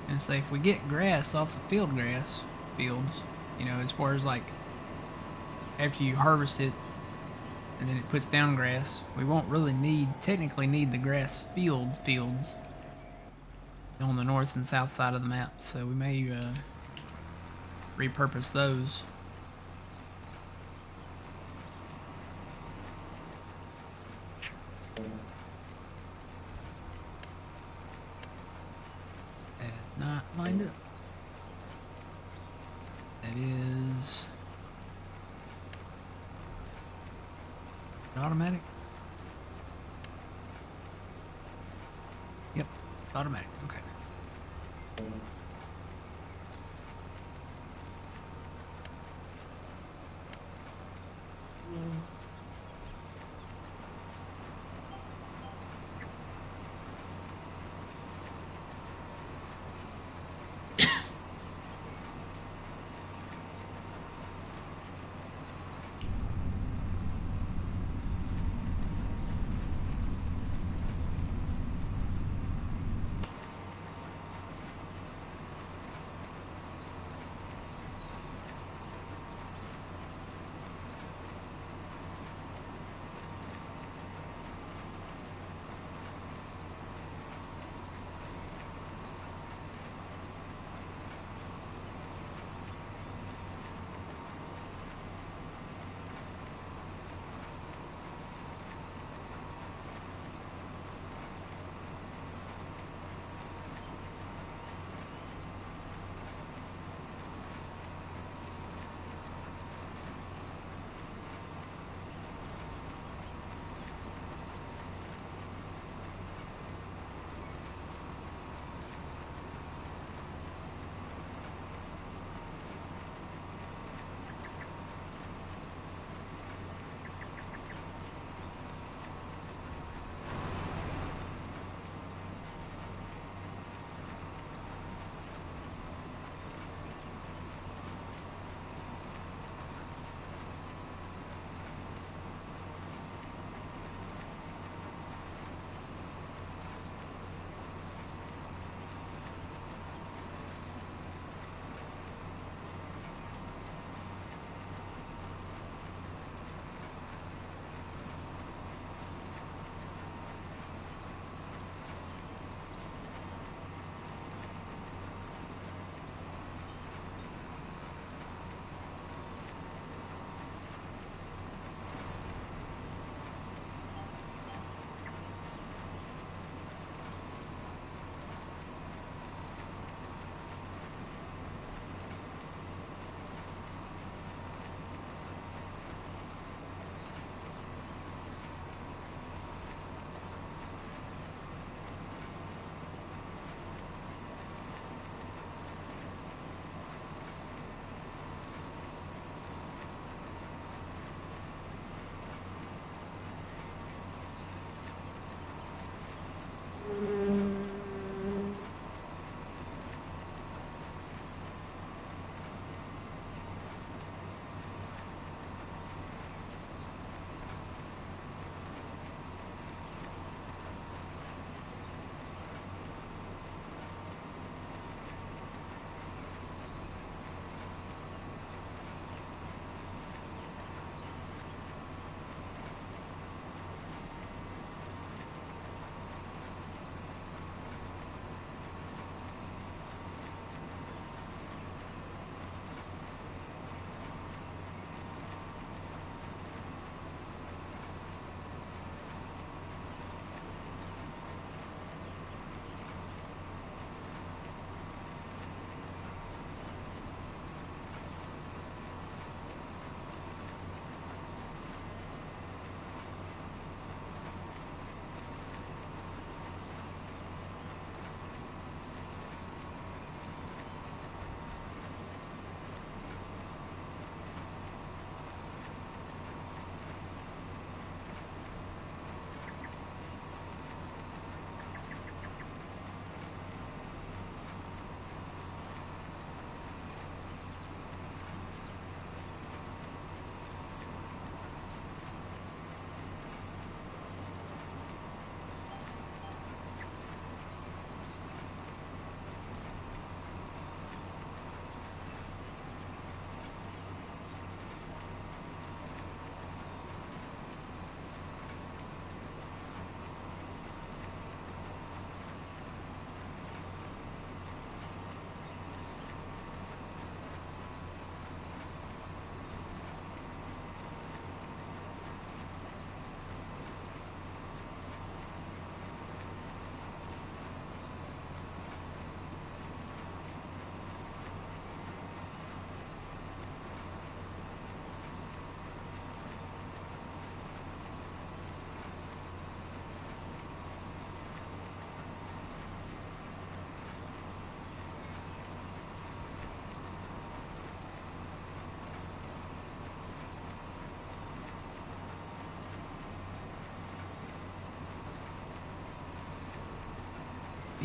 And say if we get grass off the field grass fields, you know, as far as like after you harvest it and then it puts down grass, we won't really technically need the grass fields on the north and south side of the map, so we may repurpose those. That's not lined up. That is automatic. Yep, automatic. Okay.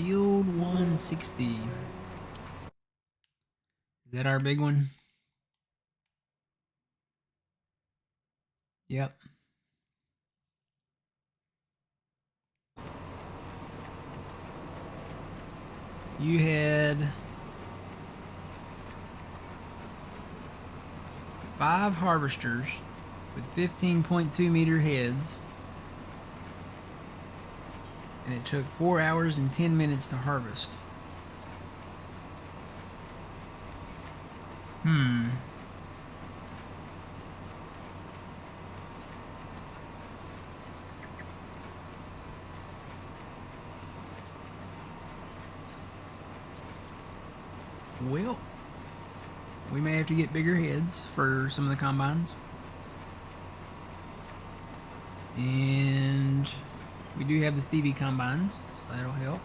Field 160. Is that our big one? Yep. You had 5 harvesters with 15.2 meter heads, and it took 4 hours and 10 minutes to harvest. Well, we may have to get bigger heads for some of the combines. And we do have the Stevie combines, so that'll help.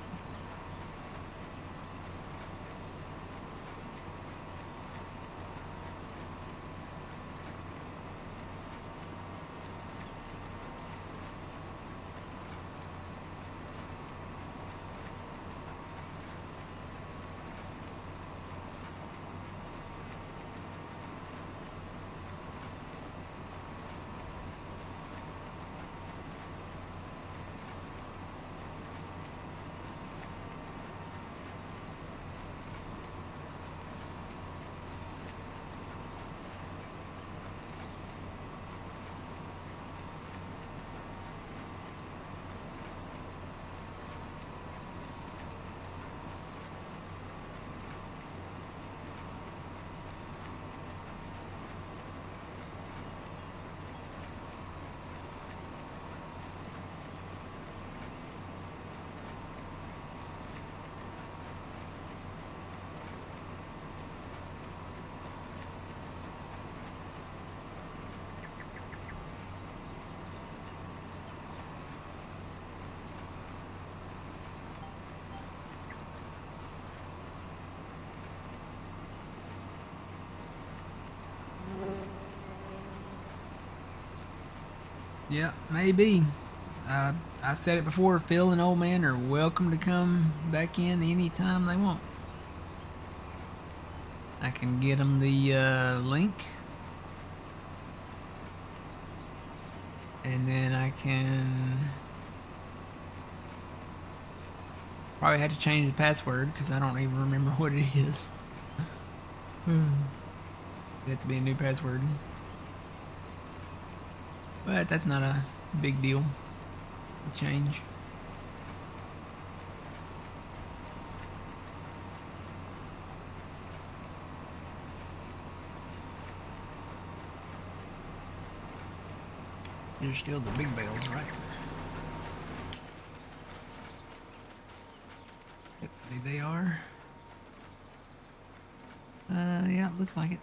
Yeah, maybe. I said it before, Phil and Old Man are welcome to come back in anytime they want. I can get them the link. And then I can probably have to change the password because I don't even remember what it is. It have to be a new password. But that's not a big deal to change. They're still the big bales, right? Hopefully they are. Yeah, looks like it.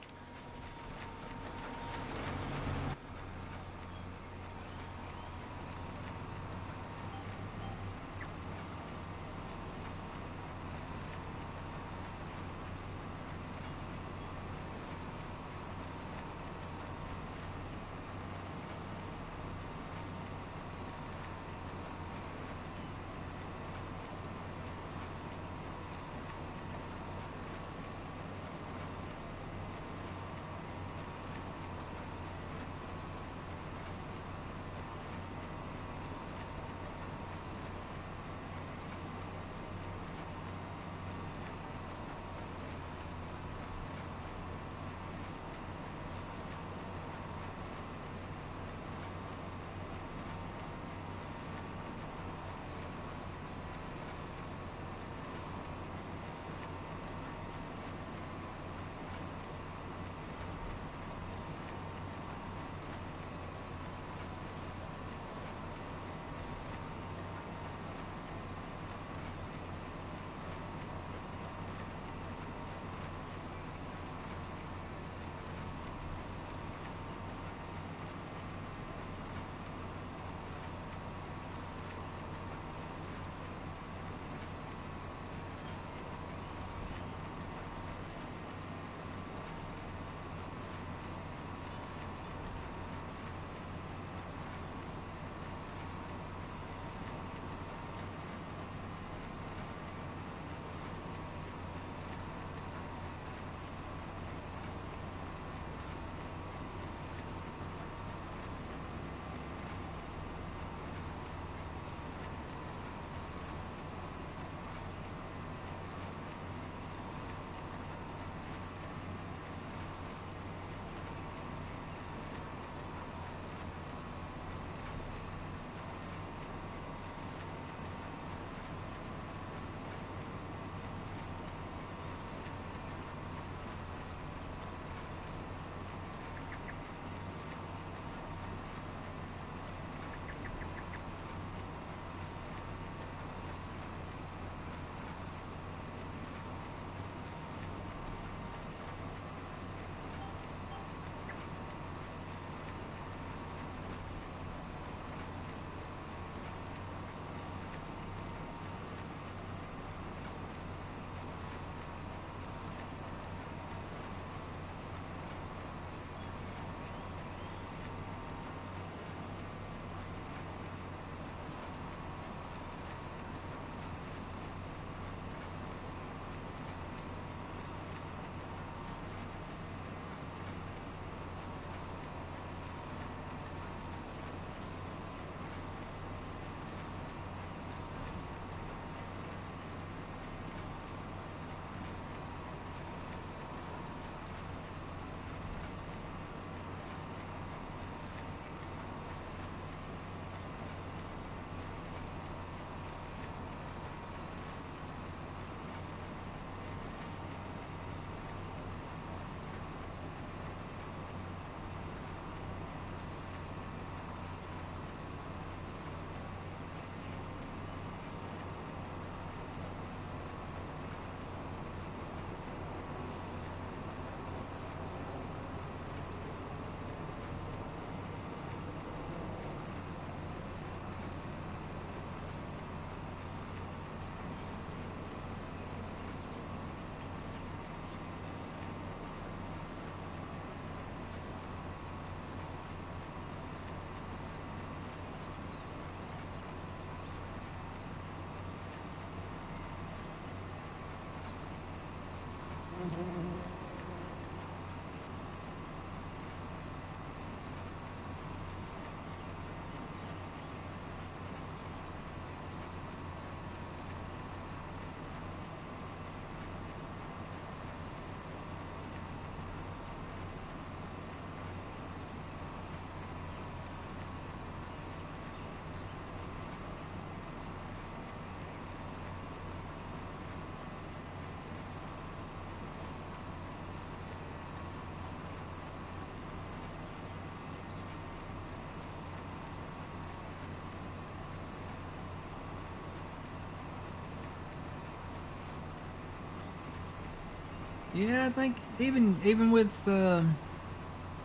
Yeah, I think even with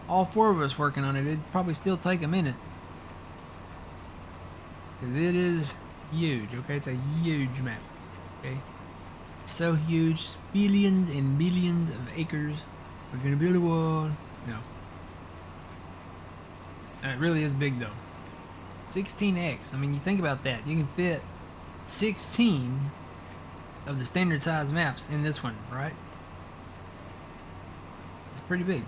all four of us working on it, it'd probably still take a minute. Because it is huge, okay? It's a huge map, okay? So huge, billions and billions of acres. We're gonna build a wall. No. And it really is big though. 16x. I mean, you think about that. You can fit 16 of the standard size maps in this one, right? It's pretty big.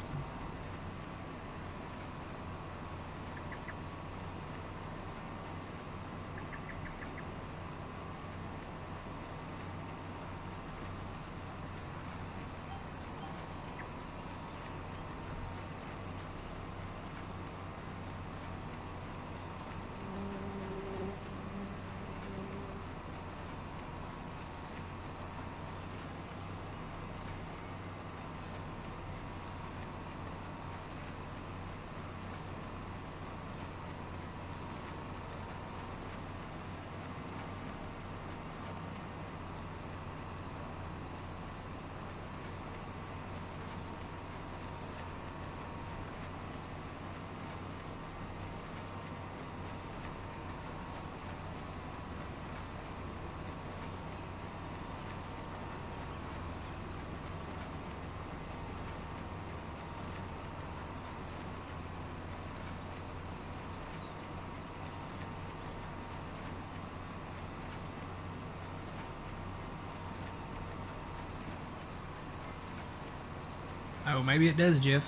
Oh, maybe it does, Jeff.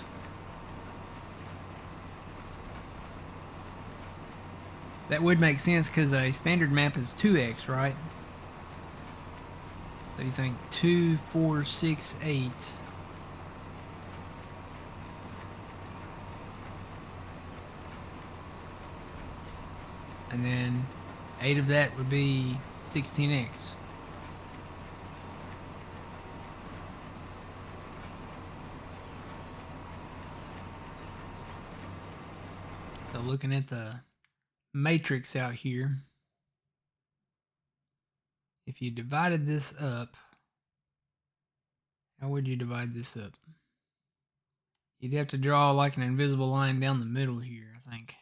That would make sense because a standard map is 2x, right? So you think 2, 4, 6, 8. And then 8 of that would be 16x. So looking at the matrix out here, if you divided this up, how would you divide this up? You'd have to draw like an invisible line down the middle here, I think.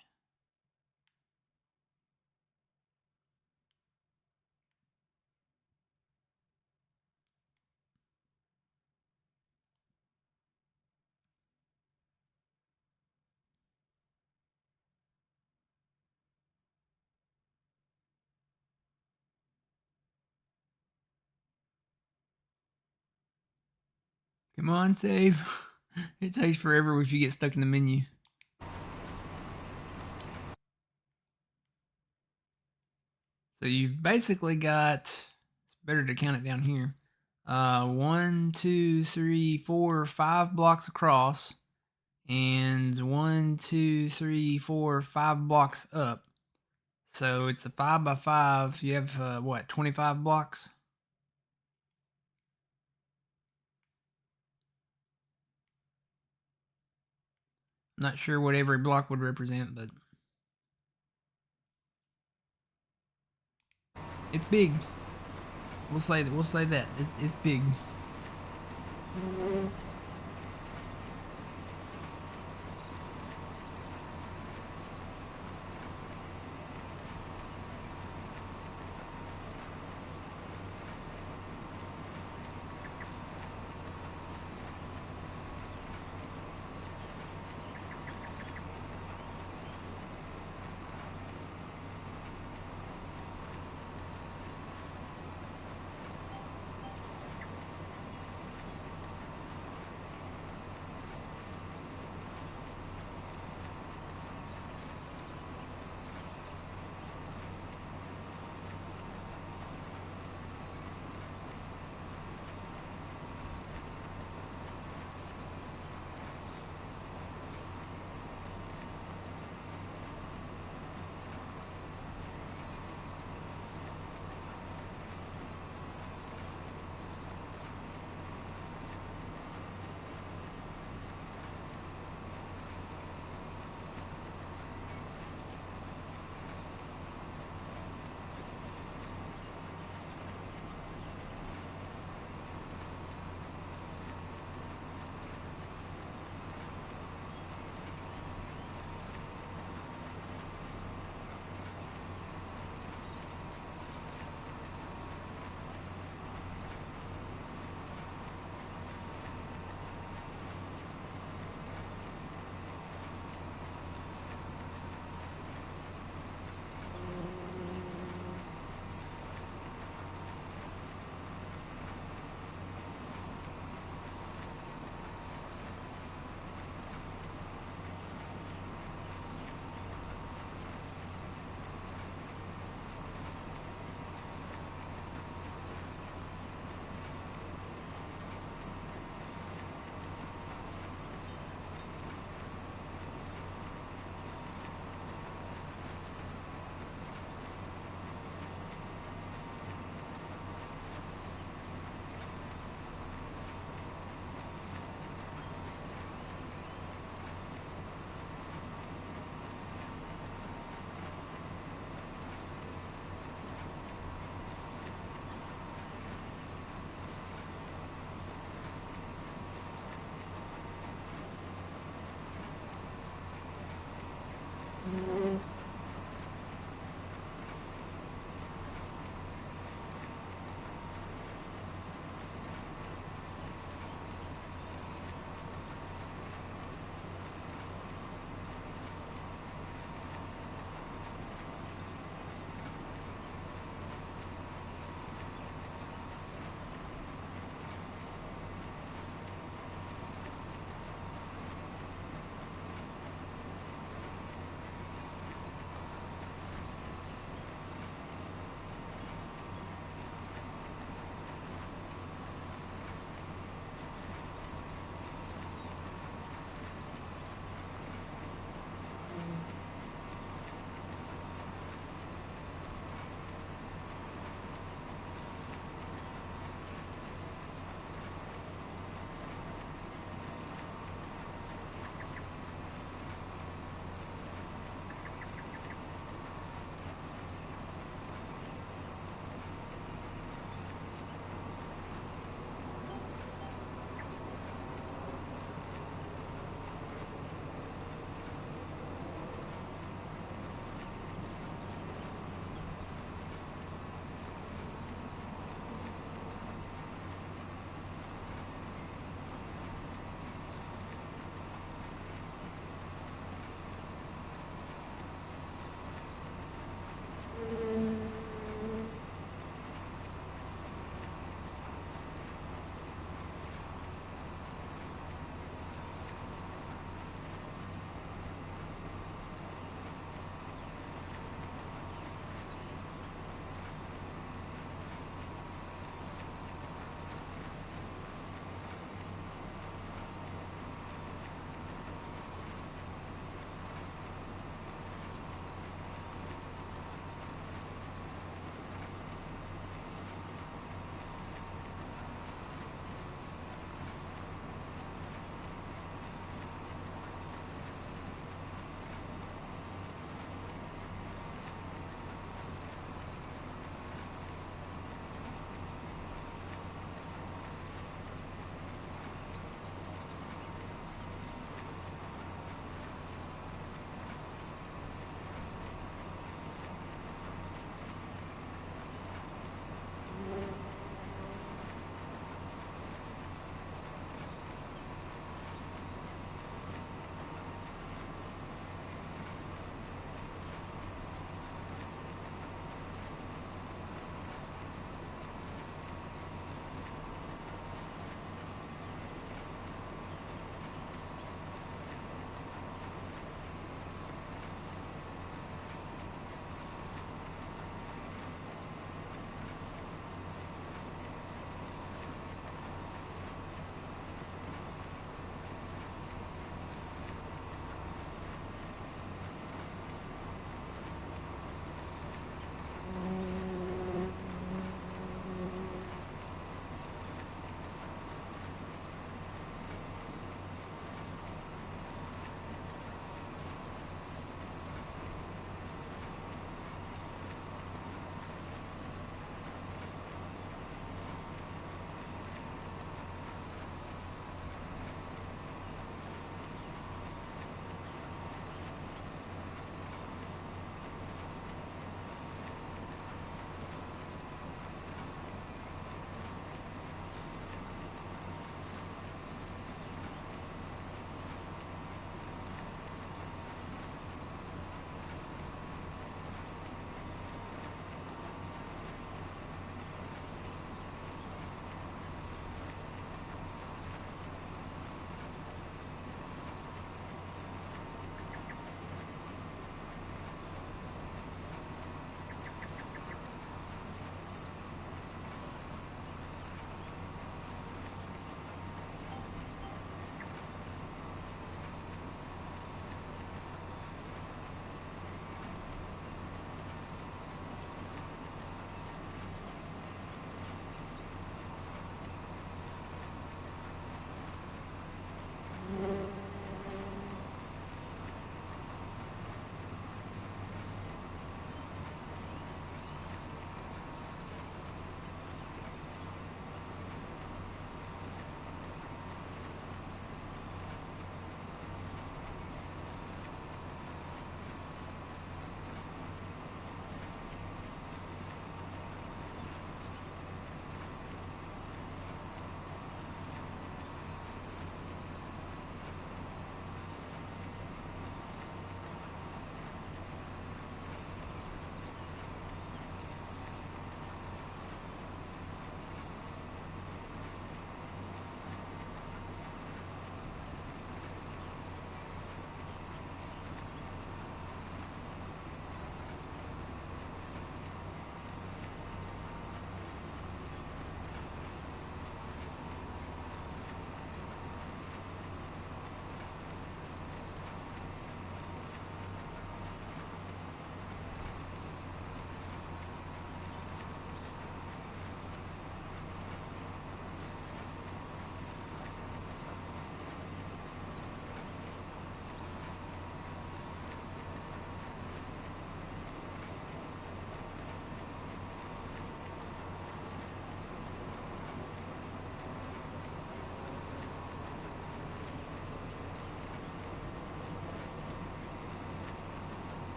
Come on, save. It takes forever if you get stuck in the menu. So you've basically got, it's better to count it down here. 1, 2, 3, 4, 5 blocks across, and 1, 2, 3, 4, 5 blocks up. So it's a 5 by 5. You have what, 25 blocks? Not sure what every block would represent, but it's big. We'll say that it's big.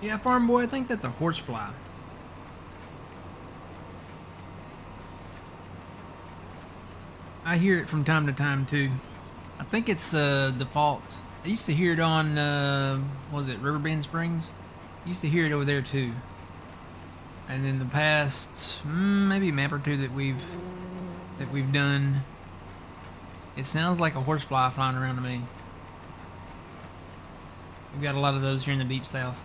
Yeah, farm boy, I think that's a horsefly. I hear it from time to time too. I think it's default. I used to hear it on what was it, Riverbend Springs? Used to hear it over there too. And in the past maybe a map or two that we've done, it sounds like a horsefly flying around to me. We've got a lot of those here in the deep south.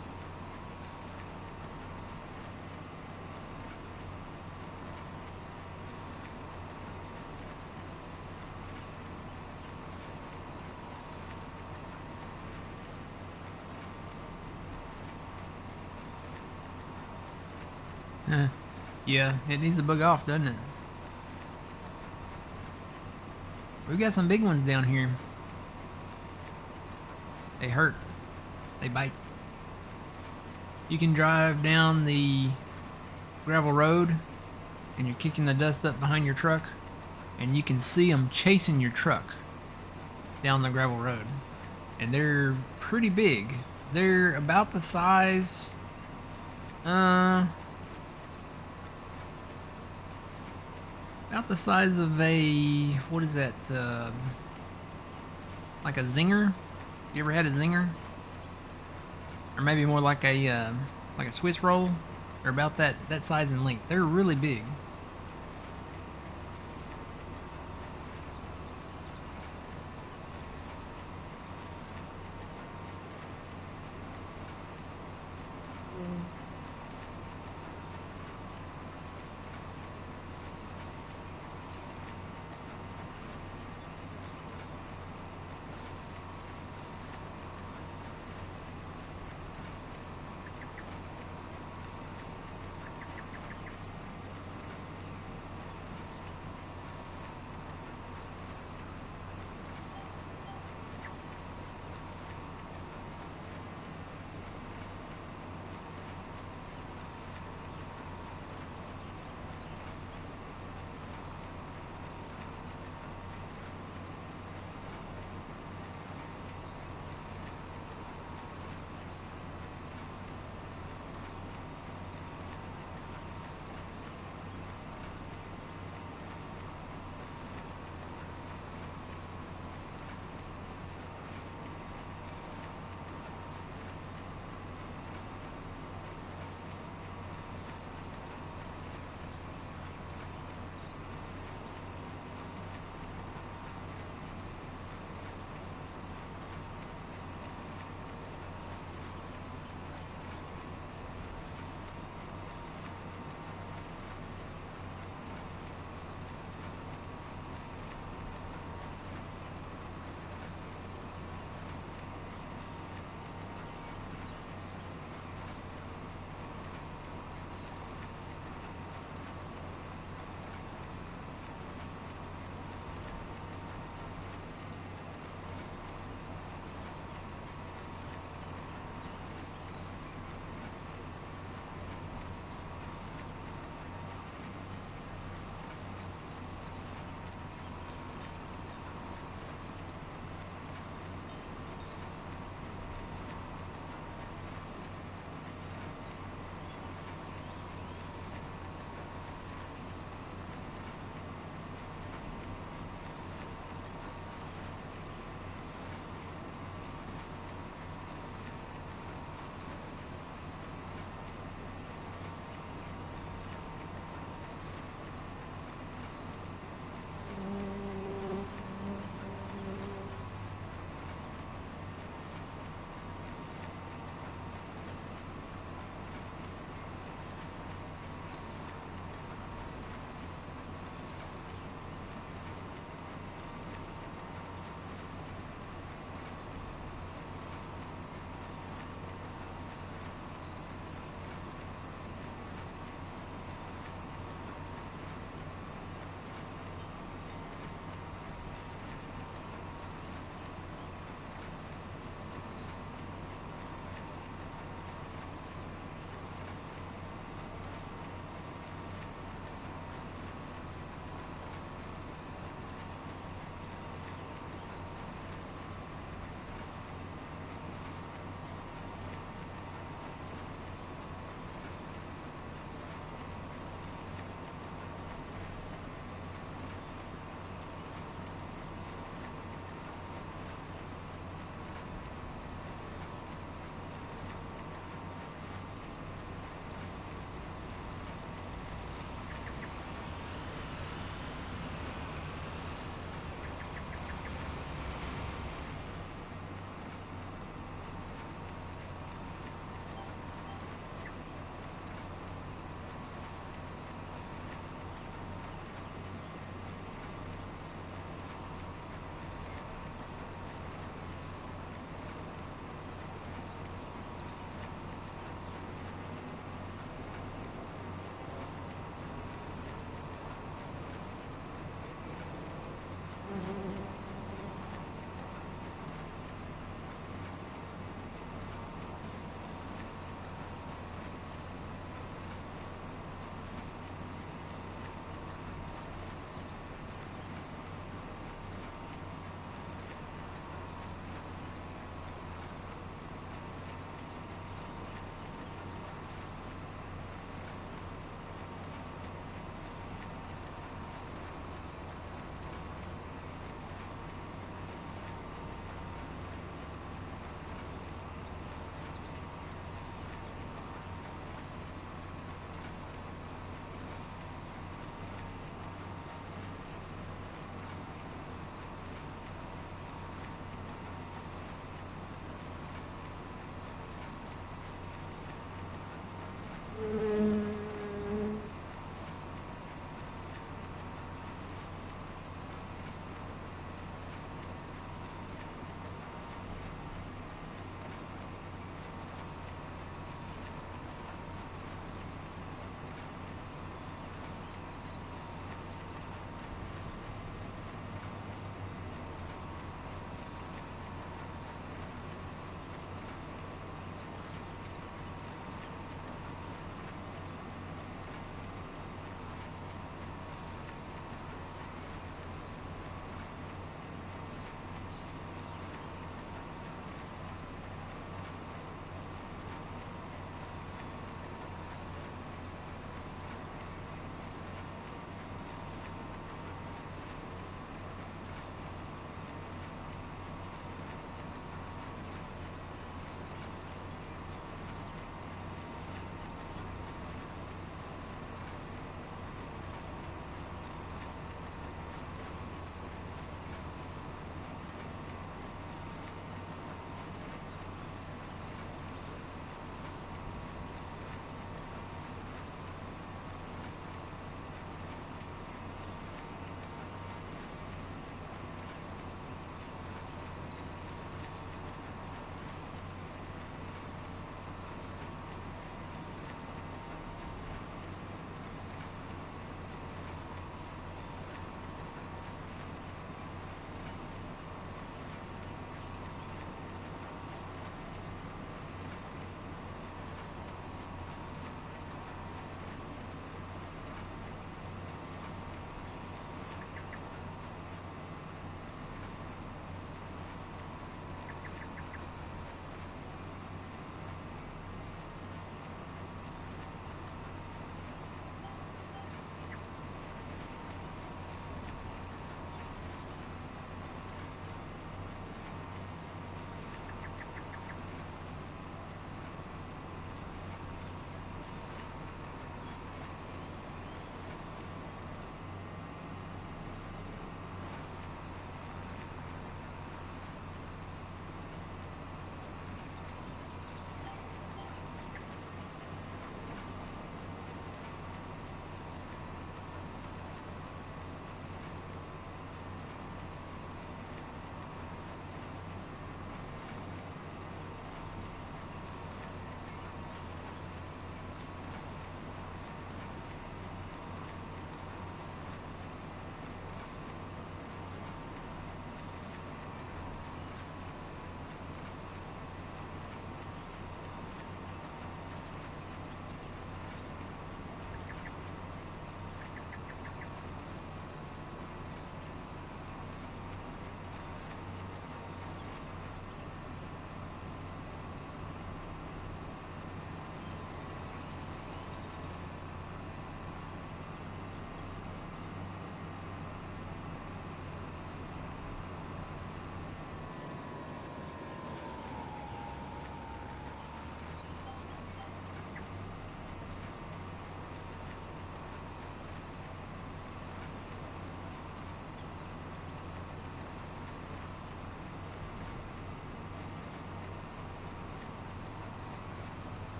Yeah, it needs to bug off, doesn't it? We've got some big ones down here. They hurt. They bite. You can drive down the gravel road and you're kicking the dust up behind your truck and you can see them chasing your truck down the gravel road. And they're pretty big. They're about the size about the size of a, what is that, like a zinger? You ever had a zinger? Or maybe more like a Swiss roll? They're about that size and length. They're really big.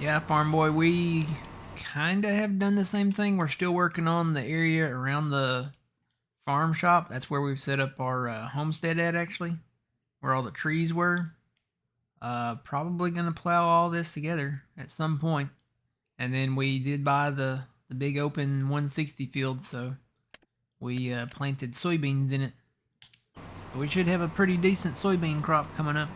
Yeah, farm boy, we kind of have done the same thing. We're still working on the area around the farm shop. That's where we've set up our homestead at, actually, where all the trees were. Probably gonna plow all this together at some point. And then we did buy the big open 160 field, so we planted soybeans in it. So we should have a pretty decent soybean crop coming up.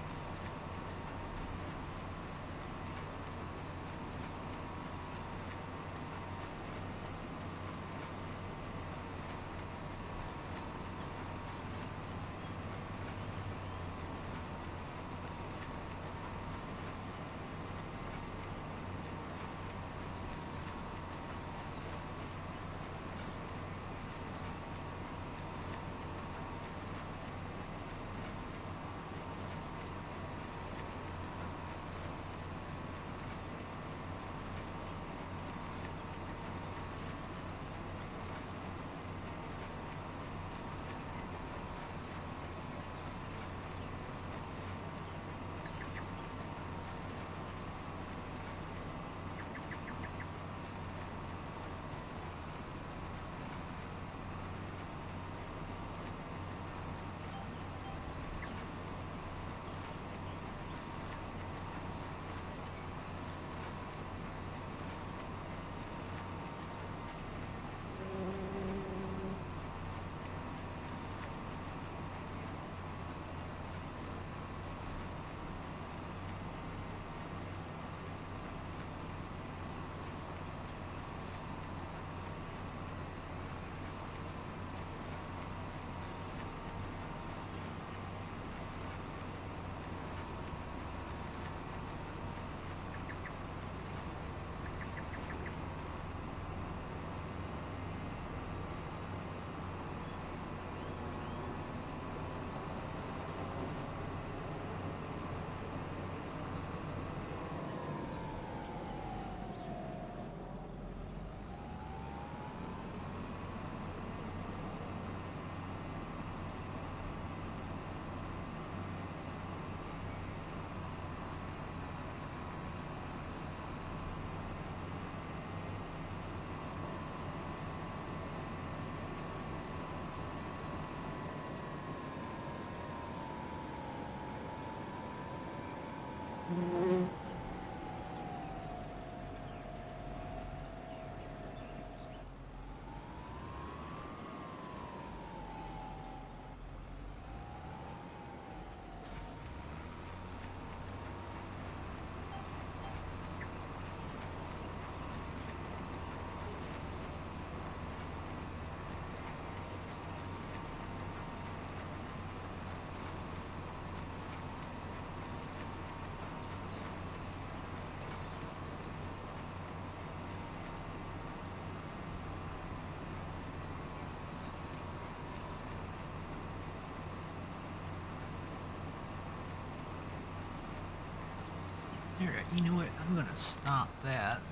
Alright, you know what? I'm gonna stop that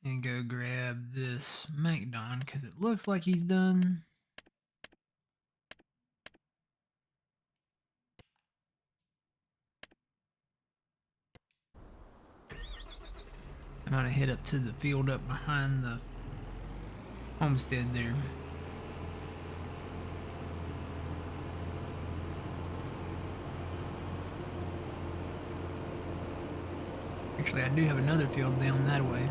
and go grab this MacDon because it looks like he's done. I'm gonna head up to the field up behind the homestead there. Actually, I do have another field down that way.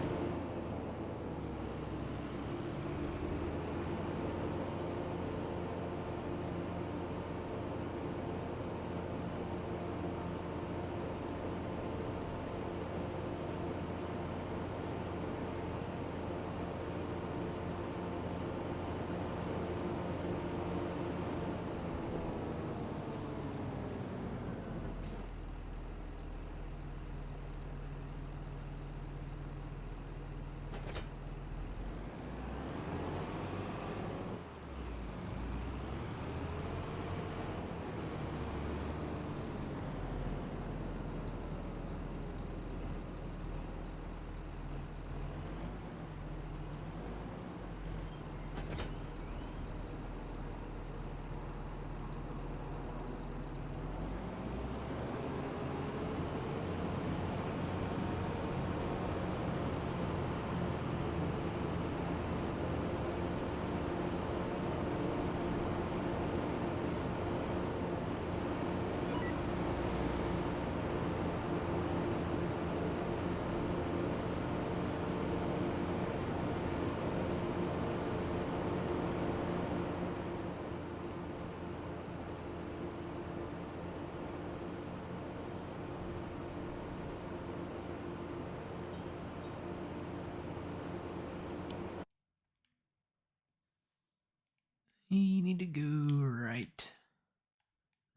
need to go right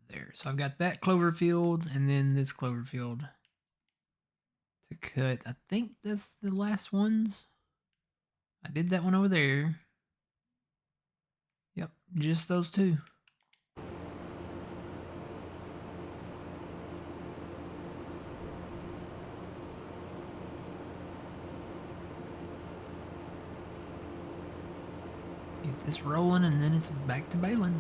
there. So I've got that clover field and then this clover field to cut. I think that's the last ones. I did that one over there. Yep, just those two. Get this rolling and then it's back to baling.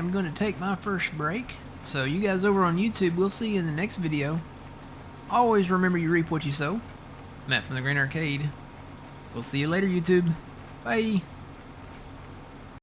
am going to take my first break. So you guys over on YouTube, we'll see you in the next video. Always remember you reap what you sow. It's Matt from the Green Arcade. We'll see you later, YouTube. Bye.